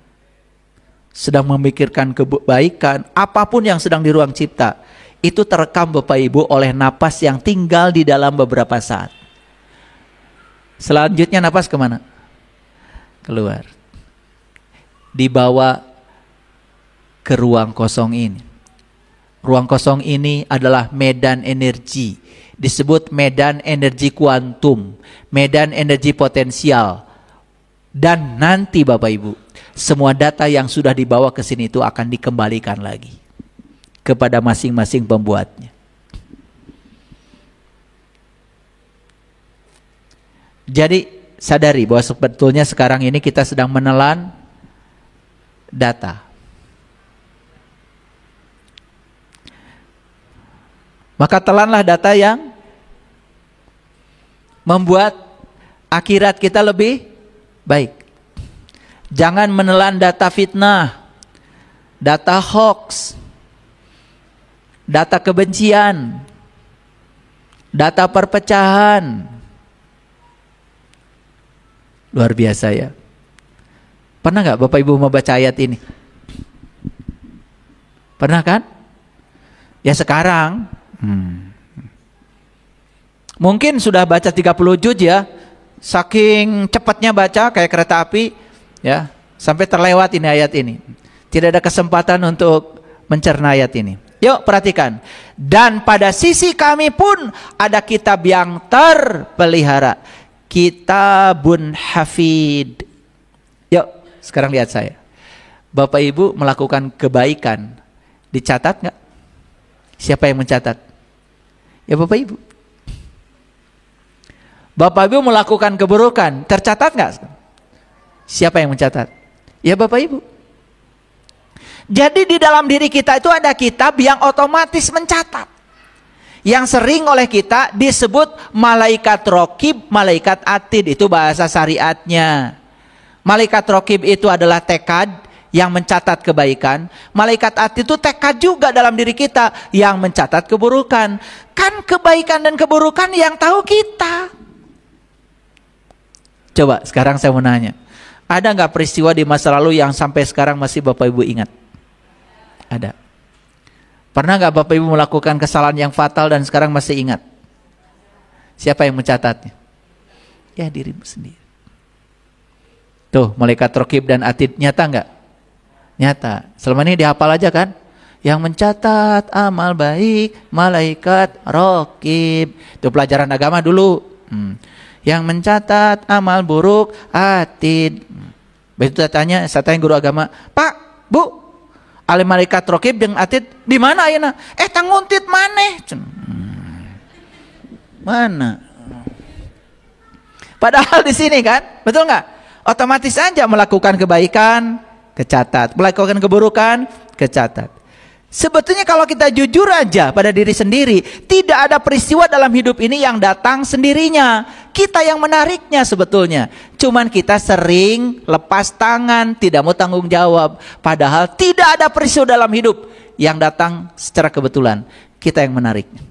sedang memikirkan kebaikan, apapun yang sedang di ruang cipta, itu terekam Bapak Ibu oleh napas yang tinggal di dalam beberapa saat. Selanjutnya napas kemana? Keluar. Dibawa ke ruang kosong ini. Ruang kosong ini adalah medan energi. Disebut medan energi kuantum, medan energi potensial. Dan nanti Bapak Ibu, semua data yang sudah dibawa ke sini itu akan dikembalikan lagi kepada masing-masing pembuatnya. Jadi sadari bahwa sebetulnya sekarang ini kita sedang menelan data. Maka telanlah data yang membuat akhirat kita lebih baik. Jangan menelan data fitnah, data hoax, data kebencian, data perpecahan. Luar biasa ya. Pernah nggak Bapak Ibu membaca ayat ini? Pernah kan? Ya sekarang mungkin sudah baca 30 juz ya. Saking cepatnya baca kayak kereta api. Ya, sampai terlewat ini ayat ini. Tidak ada kesempatan untuk mencerna ayat ini. Yuk perhatikan. Dan pada sisi kami pun ada kitab yang terpelihara. Kitabun hafid. Yuk, sekarang lihat saya. Bapak Ibu melakukan kebaikan, dicatat nggak? Siapa yang mencatat? Ya Bapak Ibu. Bapak Ibu melakukan keburukan, tercatat nggak? Siapa yang mencatat? Ya Bapak Ibu. Jadi di dalam diri kita itu ada kitab yang otomatis mencatat. Yang sering oleh kita disebut malaikat rokib, malaikat atid, itu bahasa syariatnya. Malaikat rokib itu adalah tekad yang mencatat kebaikan. Malaikat atid itu tekad juga dalam diri kita yang mencatat keburukan. Kan kebaikan dan keburukan yang tahu kita. Coba sekarang saya mau nanya, ada nggak peristiwa di masa lalu yang sampai sekarang masih Bapak Ibu ingat? Ada. Pernah nggak Bapak Ibu melakukan kesalahan yang fatal dan sekarang masih ingat? Siapa yang mencatatnya? Ya dirimu sendiri. Tuh, malaikat rokib dan atid nyata nggak? Nyata. Selama ini dihafal aja kan? Yang mencatat amal baik, malaikat rokib. Itu pelajaran agama dulu. Yang mencatat amal buruk, atid. Begitu saya tanya guru agama, Pak, Bu, ali malaikat rokib jeung atid di mana ayeuna? Tanguntit maneh. Mana? Padahal di sini kan, betul nggak? Otomatis saja melakukan kebaikan, kecatat. Melakukan keburukan, kecatat. Sebetulnya kalau kita jujur aja pada diri sendiri, tidak ada peristiwa dalam hidup ini yang datang sendirinya. Kita yang menariknya sebetulnya. Cuman kita sering lepas tangan, tidak mau tanggung jawab. Padahal tidak ada peristiwa dalam hidup yang datang secara kebetulan. Kita yang menariknya.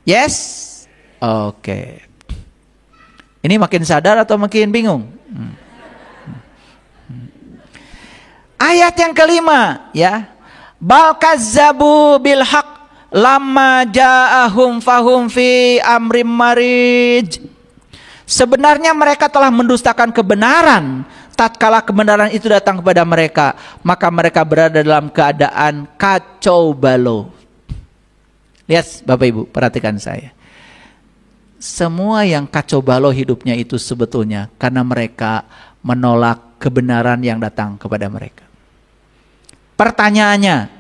Yes? Oke. Ini makin sadar atau makin bingung? Ayat yang kelima, ya. Bal kazzabu bil haq lamma ja'ahum fahum fi amrim marij. Sebenarnya mereka telah mendustakan kebenaran tatkala kebenaran itu datang kepada mereka, maka mereka berada dalam keadaan kacau balau. Lihat Bapak Ibu, perhatikan saya. Semua yang kacau balau hidupnya itu sebetulnya karena mereka menolak kebenaran yang datang kepada mereka. Pertanyaannya,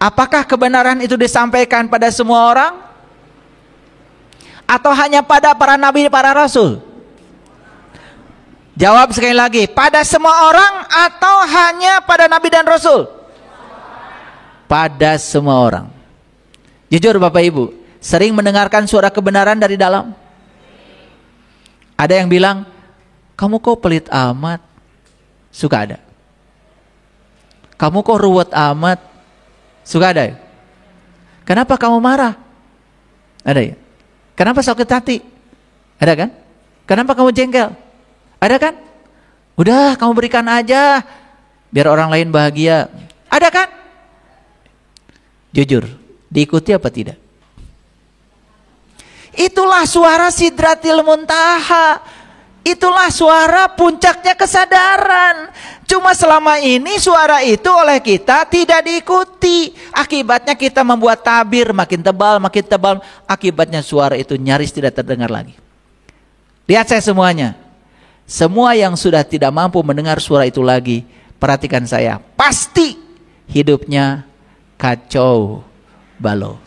apakah kebenaran itu disampaikan pada semua orang? Atau hanya pada para nabi, para rasul? Jawab sekali lagi, pada semua orang atau hanya pada nabi dan rasul? Pada semua orang. Jujur Bapak Ibu, sering mendengarkan suara kebenaran dari dalam? Ada yang bilang, kamu kok pelit amat? Suka ada. Kamu kok ruwet amat? Suka ada ya? Kenapa kamu marah? Ada ya? Kenapa sakit hati? Ada kan? Kenapa kamu jengkel? Ada kan? Udah kamu berikan aja biar orang lain bahagia. Ada kan? Jujur, diikuti apa tidak? Itulah suara Sidratil Muntaha. Itulah suara puncaknya kesadaran. Cuma selama ini suara itu oleh kita tidak diikuti. Akibatnya kita membuat tabir makin tebal, makin tebal. Akibatnya suara itu nyaris tidak terdengar lagi. Lihat saya semuanya. Semua yang sudah tidak mampu mendengar suara itu lagi, perhatikan saya. Pasti hidupnya kacau balau.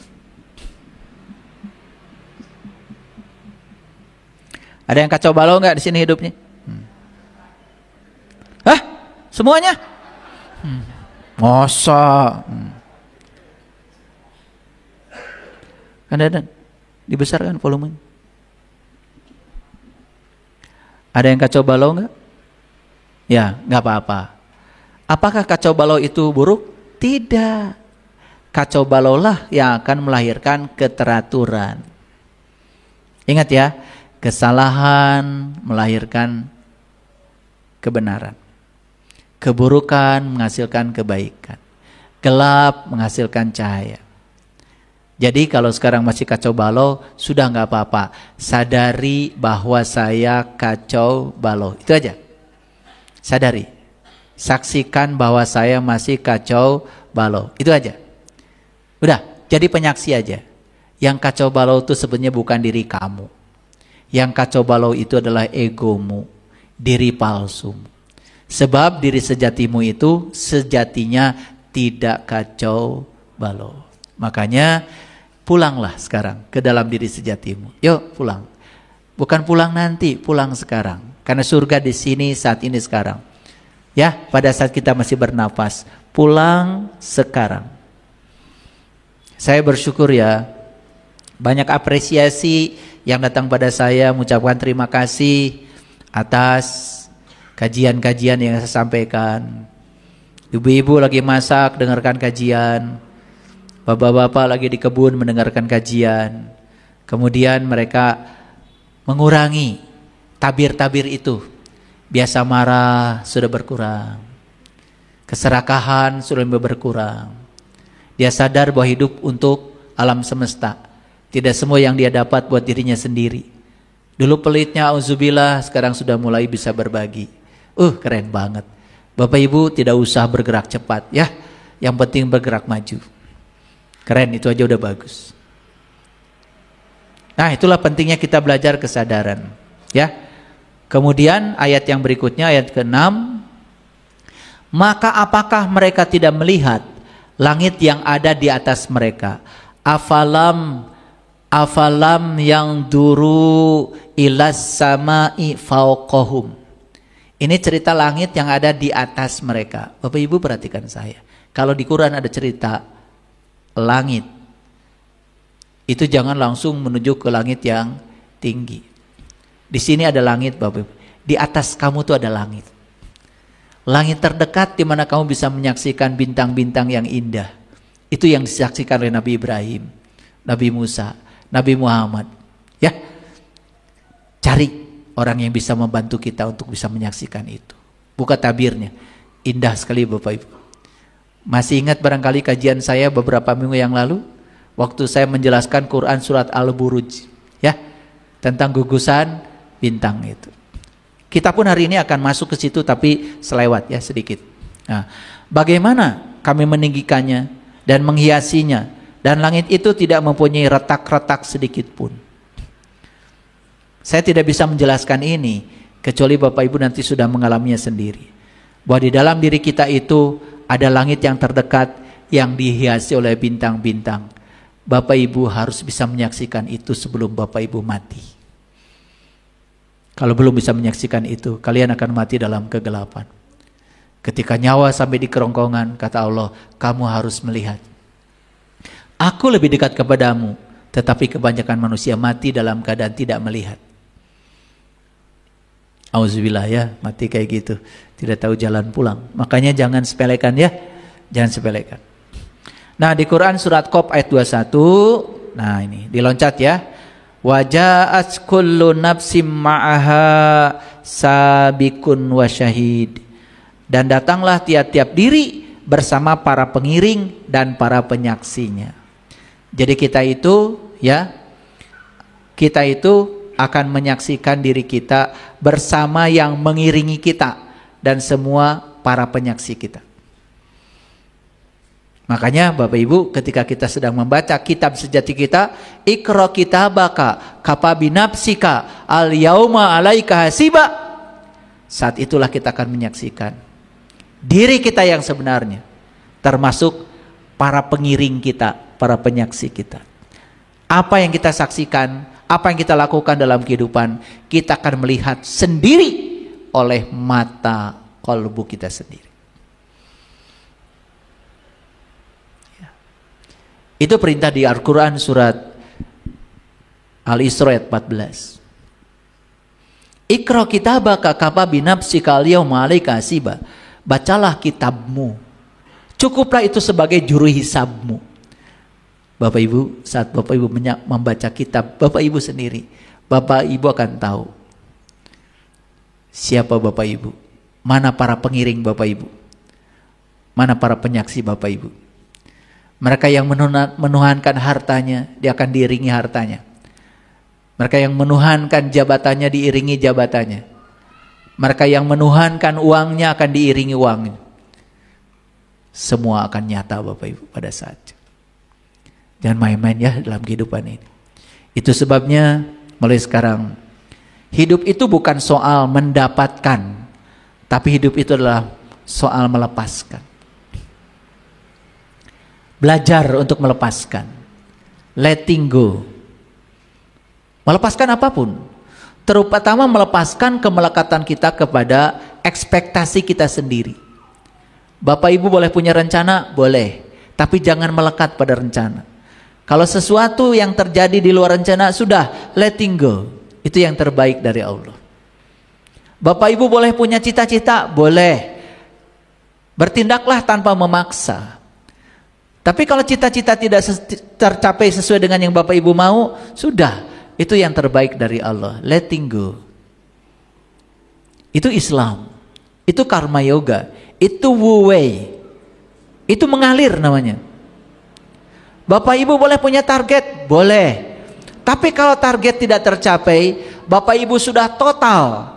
Ada yang kacau balau nggak di sini hidupnya? Hah? Semuanya? Masa? Kadang-kadang dibesarkan volumenya. Ada yang kacau balau nggak? Ya, nggak apa-apa. Apakah kacau balau itu buruk? Tidak. Kacau balau lah yang akan melahirkan keteraturan. Ingat ya. Kesalahan melahirkan kebenaran. Keburukan menghasilkan kebaikan. Gelap menghasilkan cahaya. Jadi kalau sekarang masih kacau balau, sudah nggak apa-apa. Sadari bahwa saya kacau balau. Itu aja. Sadari. Saksikan bahwa saya masih kacau balau. Itu aja. Udah, jadi penyaksi aja. Yang kacau balau itu sebenarnya bukan diri kamu. Yang kacau balau itu adalah egomu, diri palsumu. Sebab diri sejatimu itu sejatinya tidak kacau balau. Makanya pulanglah sekarang ke dalam diri sejatimu. Yuk pulang. Bukan pulang nanti, pulang sekarang. Karena surga di sini saat ini sekarang. Ya, pada saat kita masih bernapas, pulang sekarang. Saya bersyukur ya, banyak apresiasi yang datang pada saya, mengucapkan terima kasih atas kajian-kajian yang saya sampaikan. Ibu-ibu lagi masak, dengarkan kajian. Bapak-bapak lagi di kebun mendengarkan kajian. Kemudian mereka mengurangi tabir-tabir itu. Biasa marah sudah berkurang. Keserakahan sudah berkurang. Dia sadar bahwa hidup untuk alam semesta. Tidak semua yang dia dapat buat dirinya sendiri. Dulu pelitnya auzubillah, sekarang sudah mulai bisa berbagi. Keren banget. Bapak Ibu tidak usah bergerak cepat ya. Yang penting bergerak maju. Keren, itu aja udah bagus. Nah, itulah pentingnya kita belajar kesadaran. Ya. Kemudian ayat yang berikutnya, ayat ke-6. Maka apakah mereka tidak melihat langit yang ada di atas mereka? Afalam yang duru ilas sama'i fauqahum. Ini cerita langit yang ada di atas mereka. Bapak Ibu perhatikan saya. Kalau di Quran ada cerita langit, itu jangan langsung menuju ke langit yang tinggi. Di sini ada langit Bapak Ibu. Di atas kamu tuh ada langit. Langit terdekat di mana kamu bisa menyaksikan bintang-bintang yang indah. Itu yang disaksikan oleh Nabi Ibrahim, Nabi Musa, Nabi Muhammad. Ya, cari orang yang bisa membantu kita untuk bisa menyaksikan itu. Buka tabirnya. Indah sekali Bapak Ibu. Masih ingat barangkali kajian saya beberapa minggu yang lalu? Waktu saya menjelaskan Quran surat Al-Buruj. Ya, tentang gugusan bintang itu. Kita pun hari ini akan masuk ke situ tapi selewat ya sedikit. Nah, bagaimana kami meninggikannya dan menghiasinya, dan langit itu tidak mempunyai retak-retak sedikit pun. Saya tidak bisa menjelaskan ini kecuali Bapak Ibu nanti sudah mengalaminya sendiri. Bahwa di dalam diri kita itu ada langit yang terdekat yang dihiasi oleh bintang-bintang. Bapak Ibu harus bisa menyaksikan itu sebelum Bapak Ibu mati. Kalau belum bisa menyaksikan itu, kalian akan mati dalam kegelapan. Ketika nyawa sampai di kerongkongan, kata Allah, kamu harus melihat. Aku lebih dekat kepadamu, tetapi kebanyakan manusia mati dalam keadaan tidak melihat. Auzubillah ya, mati kayak gitu. Tidak tahu jalan pulang. Makanya jangan sepelekan ya, jangan sepelekan. Nah di Quran surat Qaf ayat 21, nah ini diloncat ya. Waja'at kullu nafsim ma'aha sabikun wa syahid. Dan datanglah tiap-tiap diri bersama para pengiring dan para penyaksinya. Jadi kita itu ya, kita itu akan menyaksikan diri kita bersama yang mengiringi kita dan semua para penyaksi kita. Makanya Bapak Ibu ketika kita sedang membaca kitab sejati kita, Iqra kitabaka kafa binafsika al yauma alaika hasiba. Saat itulah kita akan menyaksikan diri kita yang sebenarnya, termasuk para pengiring kita, para penyaksi kita. Apa yang kita saksikan, apa yang kita lakukan dalam kehidupan, kita akan melihat sendiri oleh mata kalbu kita sendiri. Itu perintah di Al-Quran surat Al-Isra ayat 14. Iqra kitabaka kafa binafsika al-yawma 'alaika hasiba. Bacalah kitabmu. Cukuplah itu sebagai juru hisabmu. Bapak Ibu, saat Bapak Ibu membaca kitab Bapak Ibu sendiri, Bapak Ibu akan tahu siapa Bapak Ibu, mana para pengiring Bapak Ibu, mana para penyaksi Bapak Ibu. Mereka yang menuhankan hartanya, dia akan diiringi hartanya. Mereka yang menuhankan jabatannya, diiringi jabatannya. Mereka yang menuhankan uangnya akan diiringi uangnya. Semua akan nyata Bapak Ibu pada saat itu. Jangan main-main ya dalam kehidupan ini. Itu sebabnya mulai sekarang, hidup itu bukan soal mendapatkan, tapi hidup itu adalah soal melepaskan. Belajar untuk melepaskan. Letting go. Melepaskan apapun. Terutama melepaskan kemelekatan kita kepada ekspektasi kita sendiri. Bapak Ibu boleh punya rencana? Boleh. Tapi jangan melekat pada rencana. Kalau sesuatu yang terjadi di luar rencana, sudah, letting go. Itu yang terbaik dari Allah. Bapak Ibu boleh punya cita-cita? Boleh. Bertindaklah tanpa memaksa. Tapi kalau cita-cita tidak tercapai sesuai dengan yang Bapak Ibu mau, sudah, itu yang terbaik dari Allah. Letting go. Itu Islam. Itu karma yoga. Itu Wu Wei. Itu mengalir namanya. Bapak Ibu boleh punya target? Boleh. Tapi kalau target tidak tercapai, Bapak Ibu sudah total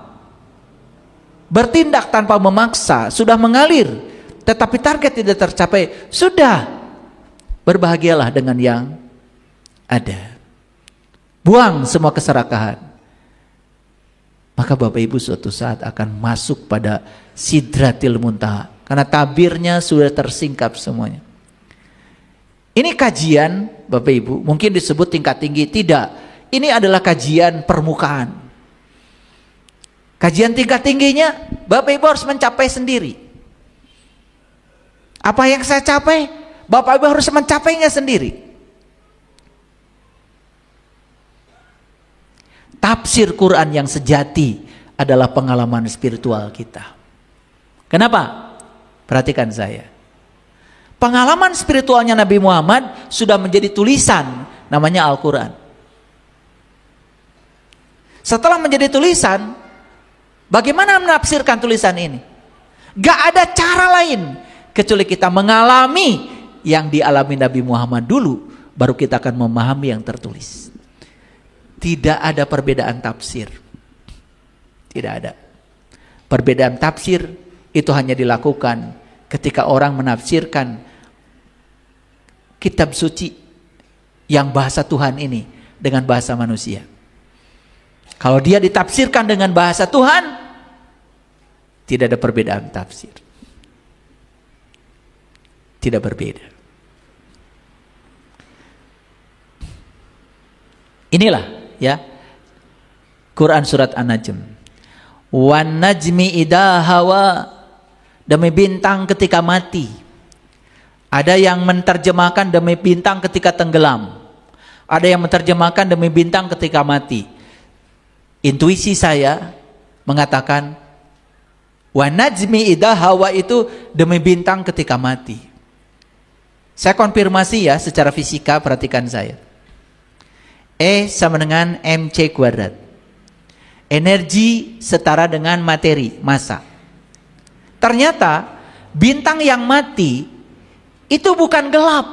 bertindak tanpa memaksa, sudah mengalir, tetapi target tidak tercapai, sudah, berbahagialah dengan yang ada. Buang semua keserakahan. Maka Bapak Ibu suatu saat akan masuk pada Sidratil Muntaha. Karena tabirnya sudah tersingkap semuanya. Ini kajian Bapak Ibu, mungkin disebut tingkat tinggi. Tidak, ini adalah kajian permukaan. Kajian tingkat tingginya Bapak Ibu harus mencapai sendiri. Apa yang saya capai, Bapak Ibu harus mencapainya sendiri. Tafsir Quran yang sejati adalah pengalaman spiritual kita. Kenapa? Perhatikan saya. Pengalaman spiritualnya Nabi Muhammad sudah menjadi tulisan, namanya Al-Quran. Setelah menjadi tulisan, bagaimana menafsirkan tulisan ini? Gak ada cara lain kecuali kita mengalami yang dialami Nabi Muhammad dulu, baru kita akan memahami yang tertulis. Tidak ada perbedaan tafsir. Tidak ada. Perbedaan tafsir itu hanya dilakukan ketika orang menafsirkan kitab suci yang bahasa Tuhan ini dengan bahasa manusia. Kalau dia ditafsirkan dengan bahasa Tuhan, tidak ada perbedaan tafsir. Tidak berbeda. Inilah ya Quran surat An-Najm. Wan najmi idha hawa, demi bintang ketika mati. Ada yang menerjemahkan demi bintang ketika tenggelam. Ada yang menerjemahkan demi bintang ketika mati. Intuisi saya mengatakan wan najmi idha hawa itu demi bintang ketika mati. Saya konfirmasi ya secara fisika, perhatikan saya. E sama dengan mc kuadrat. Energi setara dengan materi, massa. Ternyata bintang yang mati itu bukan gelap.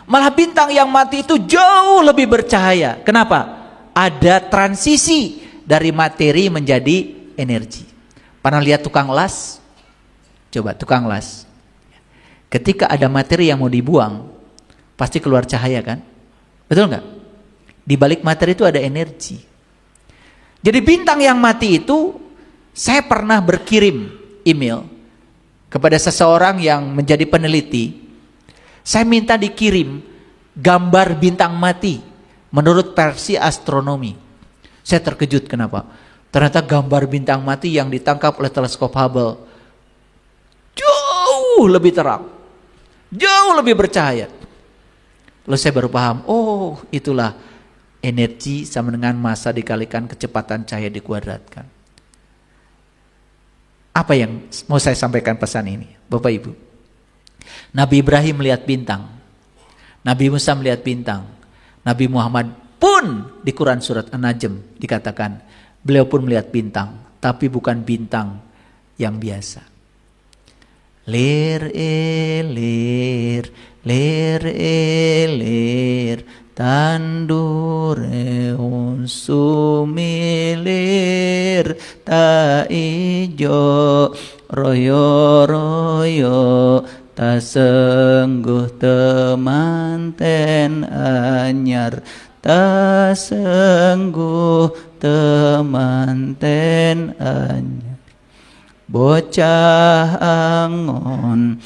Malah bintang yang mati itu jauh lebih bercahaya. Kenapa? Ada transisi dari materi menjadi energi. Pernah lihat tukang las? Coba tukang las. Ketika ada materi yang mau dibuang, pasti keluar cahaya kan? Betul nggak? Di balik materi itu ada energi. Jadi bintang yang mati itu, saya pernah berkirim email kepada seseorang yang menjadi peneliti. Saya minta dikirim gambar bintang mati menurut versi astronomi. Saya terkejut kenapa? Ternyata gambar bintang mati yang ditangkap oleh teleskop Hubble jauh lebih terang, jauh lebih bercahaya. Lalu saya baru paham, oh itulah energi sama dengan massa dikalikan kecepatan cahaya dikuadratkan. Apa yang mau saya sampaikan pesan ini, Bapak Ibu? Nabi Ibrahim melihat bintang, Nabi Musa melihat bintang, Nabi Muhammad pun di Quran surat An-Najm dikatakan beliau pun melihat bintang, tapi bukan bintang yang biasa. Lir lir lir lir tandure sumilir ta ijo royo-royo ta sengguh temanten anyar ta sengguh temanten anyar. Bocah angon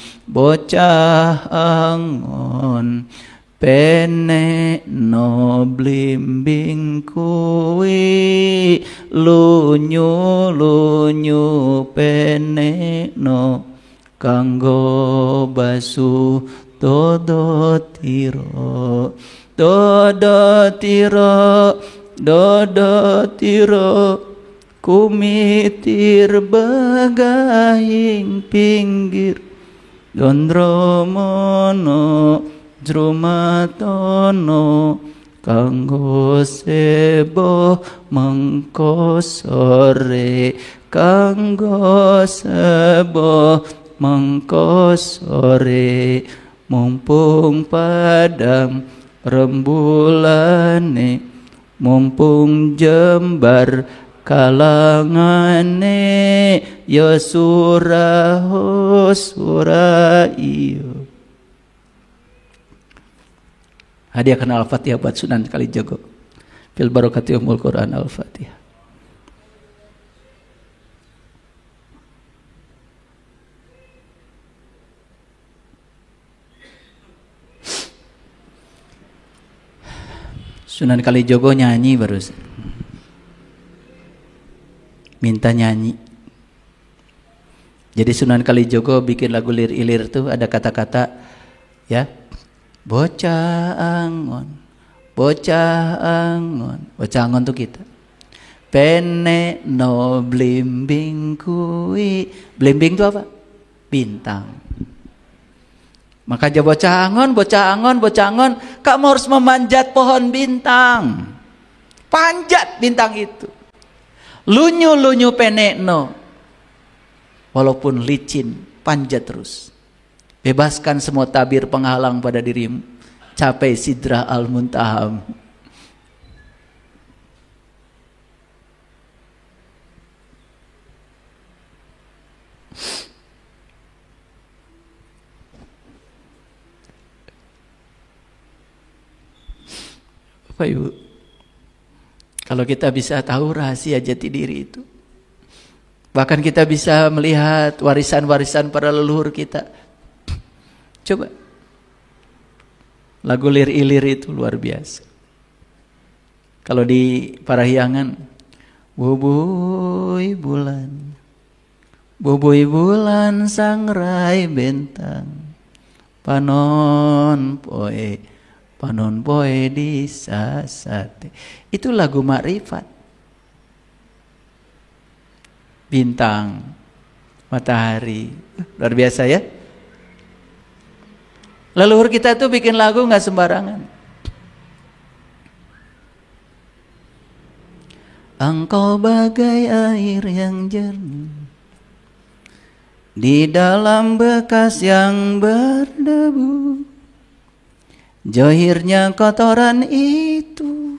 pene no blimbing kuwi lunyu pene no kanggo basuh dodo tiro kumitir bagahing pinggir gondromono jrumatono kanggo sebo mengko sore mumpung padang rembulane mumpung jembar kalangane ya surah iyo. Hadiahkan Al-Fatihah buat Sunan Kalijaga. Fil barakati umul Quran. Al-Fatihah. Sunan Kalijaga nyanyi barusan. Minta nyanyi. Jadi Sunan Kalijaga bikin lagu lir-ilir tuh ada kata-kata ya. Bocah angon tuh kita. Pene no blimbing kui. Blimbing itu apa? Bintang. Maka aja bocah angon. Kamu harus memanjat pohon bintang. Panjat bintang itu. Lunyu pene no. Walaupun licin, panjat terus. Bebaskan semua tabir penghalang pada dirimu. Capai sidrah al-muntaham. Bapak Ibu, kalau kita bisa tahu rahasia jati diri itu, bahkan kita bisa melihat warisan-warisan para leluhur kita. Coba lagu lir-ilir itu luar biasa. Kalau di Parahyangan, bubui bulan sangrai bentang, panon poe di sasate. Itu lagu makrifat. Bintang, matahari, luar biasa ya. Leluhur kita tuh bikin lagu nggak sembarangan. Engkau bagai air yang jernih di dalam bekas yang berdebu. Johirnya kotoran itu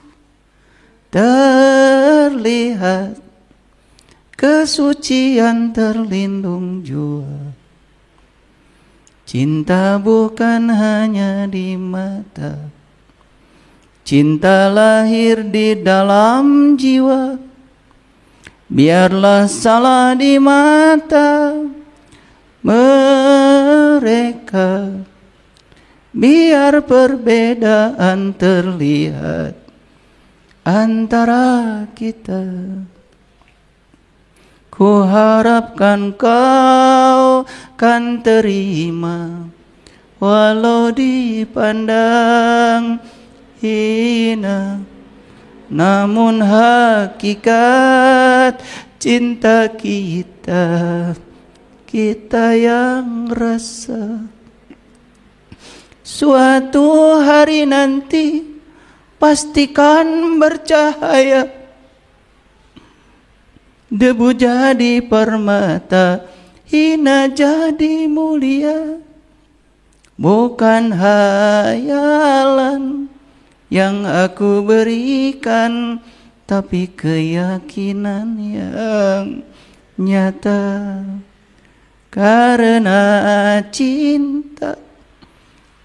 terlihat, kesucian terlindung jua. Cinta bukan hanya di mata, cinta lahir di dalam jiwa. Biarlah salah di mata mereka, biar perbedaan terlihat antara kita. Ku harapkan kau kan terima, walau dipandang hina. Namun hakikat cinta kita, kita yang rasa. Suatu hari nanti pastikan bercahaya. Debu jadi permata, hina jadi mulia. Bukan hayalan yang aku berikan, tapi keyakinan yang nyata. Karena cinta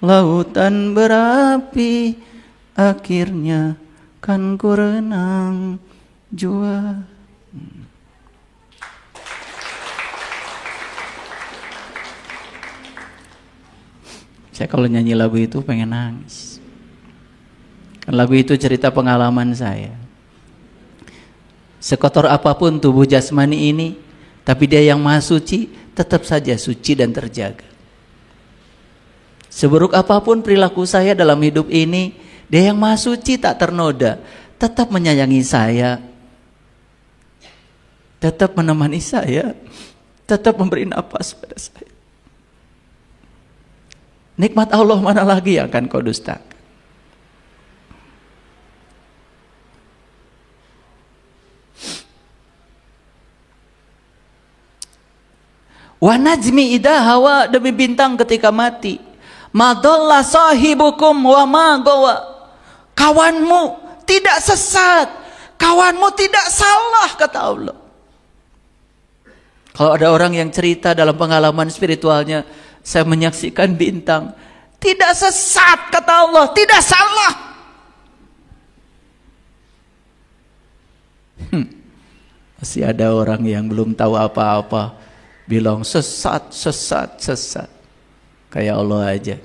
lautan berapi, akhirnya kan ku renang jua. Saya kalau nyanyi lagu itu pengen nangis. Lagu itu cerita pengalaman saya. Sekotor apapun tubuh jasmani ini, tapi dia yang maha suci tetap saja suci dan terjaga. Seburuk apapun perilaku saya dalam hidup ini, dia yang maha suci tak ternoda, tetap menyayangi saya, tetap menemani saya, tetap memberi napas pada saya. Nikmat Allah mana lagi yang akan kau dustakan? Wa najmi idha hawa, demi bintang ketika mati. Madalla sahibukum wa ma gawa. Kawanmu tidak sesat, kawanmu tidak salah, kata Allah. Kalau ada orang yang cerita dalam pengalaman spiritualnya, saya menyaksikan bintang, tidak sesat, kata Allah, tidak salah. Masih ada orang yang belum tahu apa-apa, bilang sesat, sesat, sesat. Kayak Allah aja.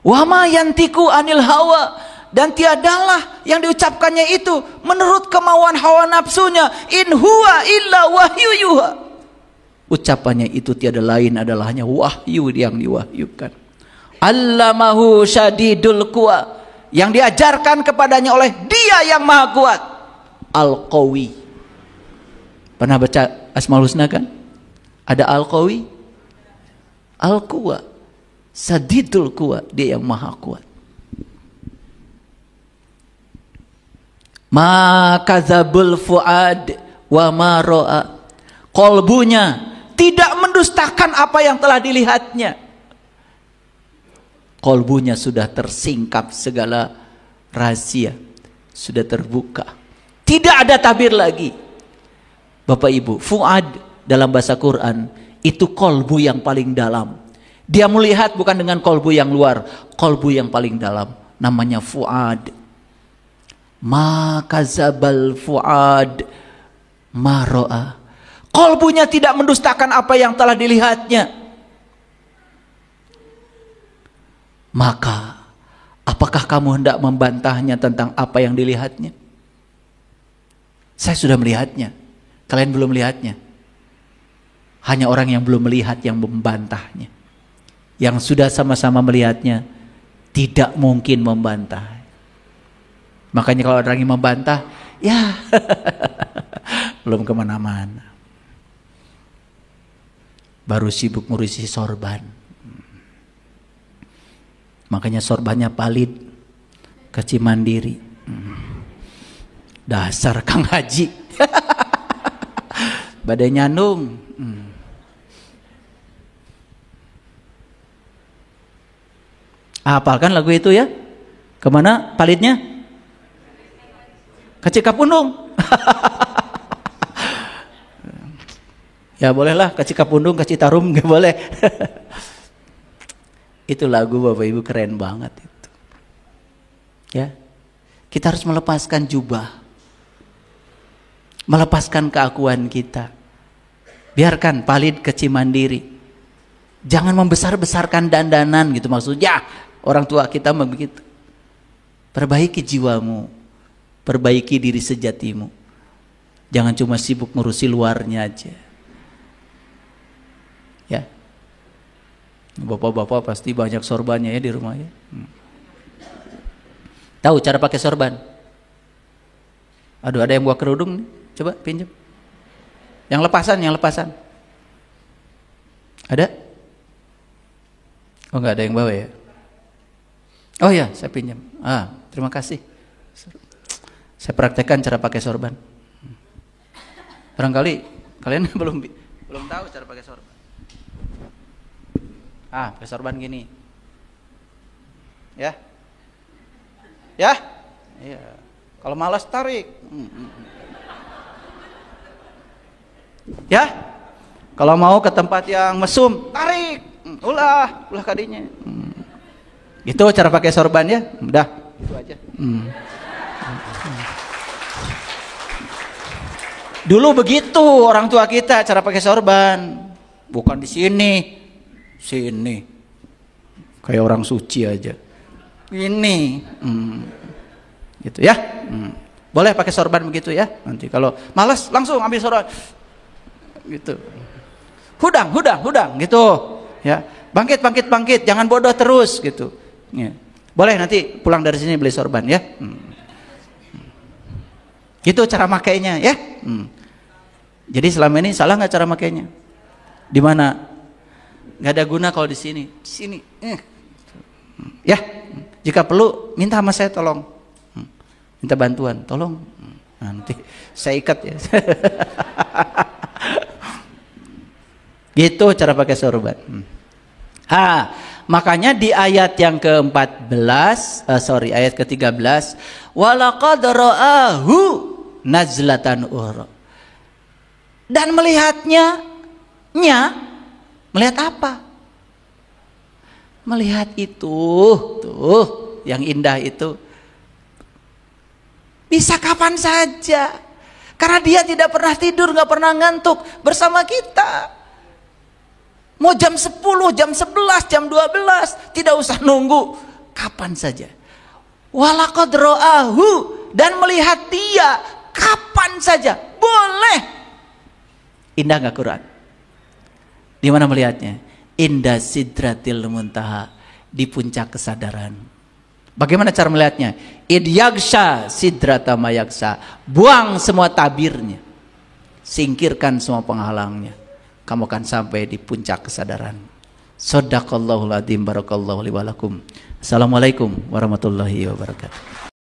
Wa ma yantiku anil hawa, dan tiadalah yang diucapkannya itu menurut kemauan hawa nafsunya. In huwa illa wahyu yuha. Ucapannya itu tiada lain adalah hanya wahyu yang diwahyukan. Allamahu syadidul quwa, yang diajarkan kepadanya oleh Dia yang maha kuat. Al-Qawi. Pernah baca Asmaul Husna kan? Ada Al-Qawi, Al-Quwa, Sadidul Quwa, Dia yang maha kuat. Ma kadzabul fuad wa ma ra'a. Qalbunya tidak mendustakan apa yang telah dilihatnya. Qalbunya sudah tersingkap segala rahasia, sudah terbuka. Tidak ada tabir lagi. Bapak Ibu, fuad dalam bahasa Quran itu qalbu yang paling dalam. Dia melihat bukan dengan qalbu yang luar, qalbu yang paling dalam, namanya fuad. Ma kadzabal fuad ma ra'a. Qalbunya tidak mendustakan apa yang telah dilihatnya. Maka apakah kamu hendak membantahnya tentang apa yang dilihatnya? Saya sudah melihatnya, kalian belum melihatnya. Hanya orang yang belum melihat yang membantahnya. Yang sudah sama-sama melihatnya tidak mungkin membantah. Makanya kalau orang yang membantah, ya belum kemana-mana. Baru sibuk ngurusi sorban. Makanya sorbannya palit ke Cimandiri. Dasar Kang Haji. Badai nyandung. Hafalkan lagu itu ya? Kemana palitnya? Ke Cikapundung. Ya bolehlah ke Cikapundung, ke Citarum, gak boleh. Itu lagu Bapak Ibu keren banget itu. Ya, kita harus melepaskan jubah, melepaskan keakuan kita. Biarkan palit ke Cimandiri. Jangan membesar-besarkan dandanan gitu maksudnya. Orang tua kita begitu. Perbaiki jiwamu, perbaiki diri sejatimu. Jangan cuma sibuk ngurusi luarnya aja. Ya, bapak-bapak pasti banyak sorbannya ya di rumah ya. Tahu cara pakai sorban? Aduh, ada yang bawa kerudung nih. Coba pinjam. Yang lepasan. Ada? Oh, nggak ada yang bawa ya? Oh ya, saya pinjam. Terima kasih. Saya praktekkan cara pakai sorban. Barangkali kalian belum tahu cara pakai sorban. Pakai sorban gini. Ya. Ya? Iya. Kalau malas tarik. Ya? Kalau mau ke tempat yang mesum, tarik. Ulah kadinya. Gitu cara pakai sorban ya. Udah, itu aja. Dulu begitu orang tua kita cara pakai sorban. Bukan di sini. Sini. Kayak orang suci aja. Ini. Gitu ya. Boleh pakai sorban begitu ya. Nanti kalau malas langsung ambil sorban. Gitu. Hudang gitu. Ya. Bangkit, jangan bodoh terus gitu. Ya. Boleh nanti pulang dari sini beli sorban ya. Gitu cara makainya ya. Jadi selama ini salah nggak cara makainya? Di mana? Nggak ada guna kalau di sini. Di sini. Ya. Jika perlu minta sama saya tolong. Minta bantuan, tolong. Nanti saya ikat ya. Gitu cara pakai sorban. Makanya di ayat yang ke-14, ayat ke-13, walaqad ra'ahu nazlatan ukhra. Dan melihatnya, melihat apa? Melihat itu, tuh, yang indah itu. Bisa kapan saja. Karena dia tidak pernah tidur, nggak pernah ngantuk bersama kita. Mau jam 10, jam 11, jam 12, tidak usah nunggu. Kapan saja. Walaqad ra'ahu, dan melihat dia kapan saja. Boleh. Indah nggak Quran? Di mana melihatnya? Indah sidratil muntaha, di puncak kesadaran. Bagaimana cara melihatnya? Id yagsha sidrata mayaksa. Buang semua tabirnya. Singkirkan semua penghalangnya. Kamu akan sampai di puncak kesadaran. Shadaqallahul adzim, barakallahu li wa lakum. Assalamualaikum warahmatullahi wabarakatuh.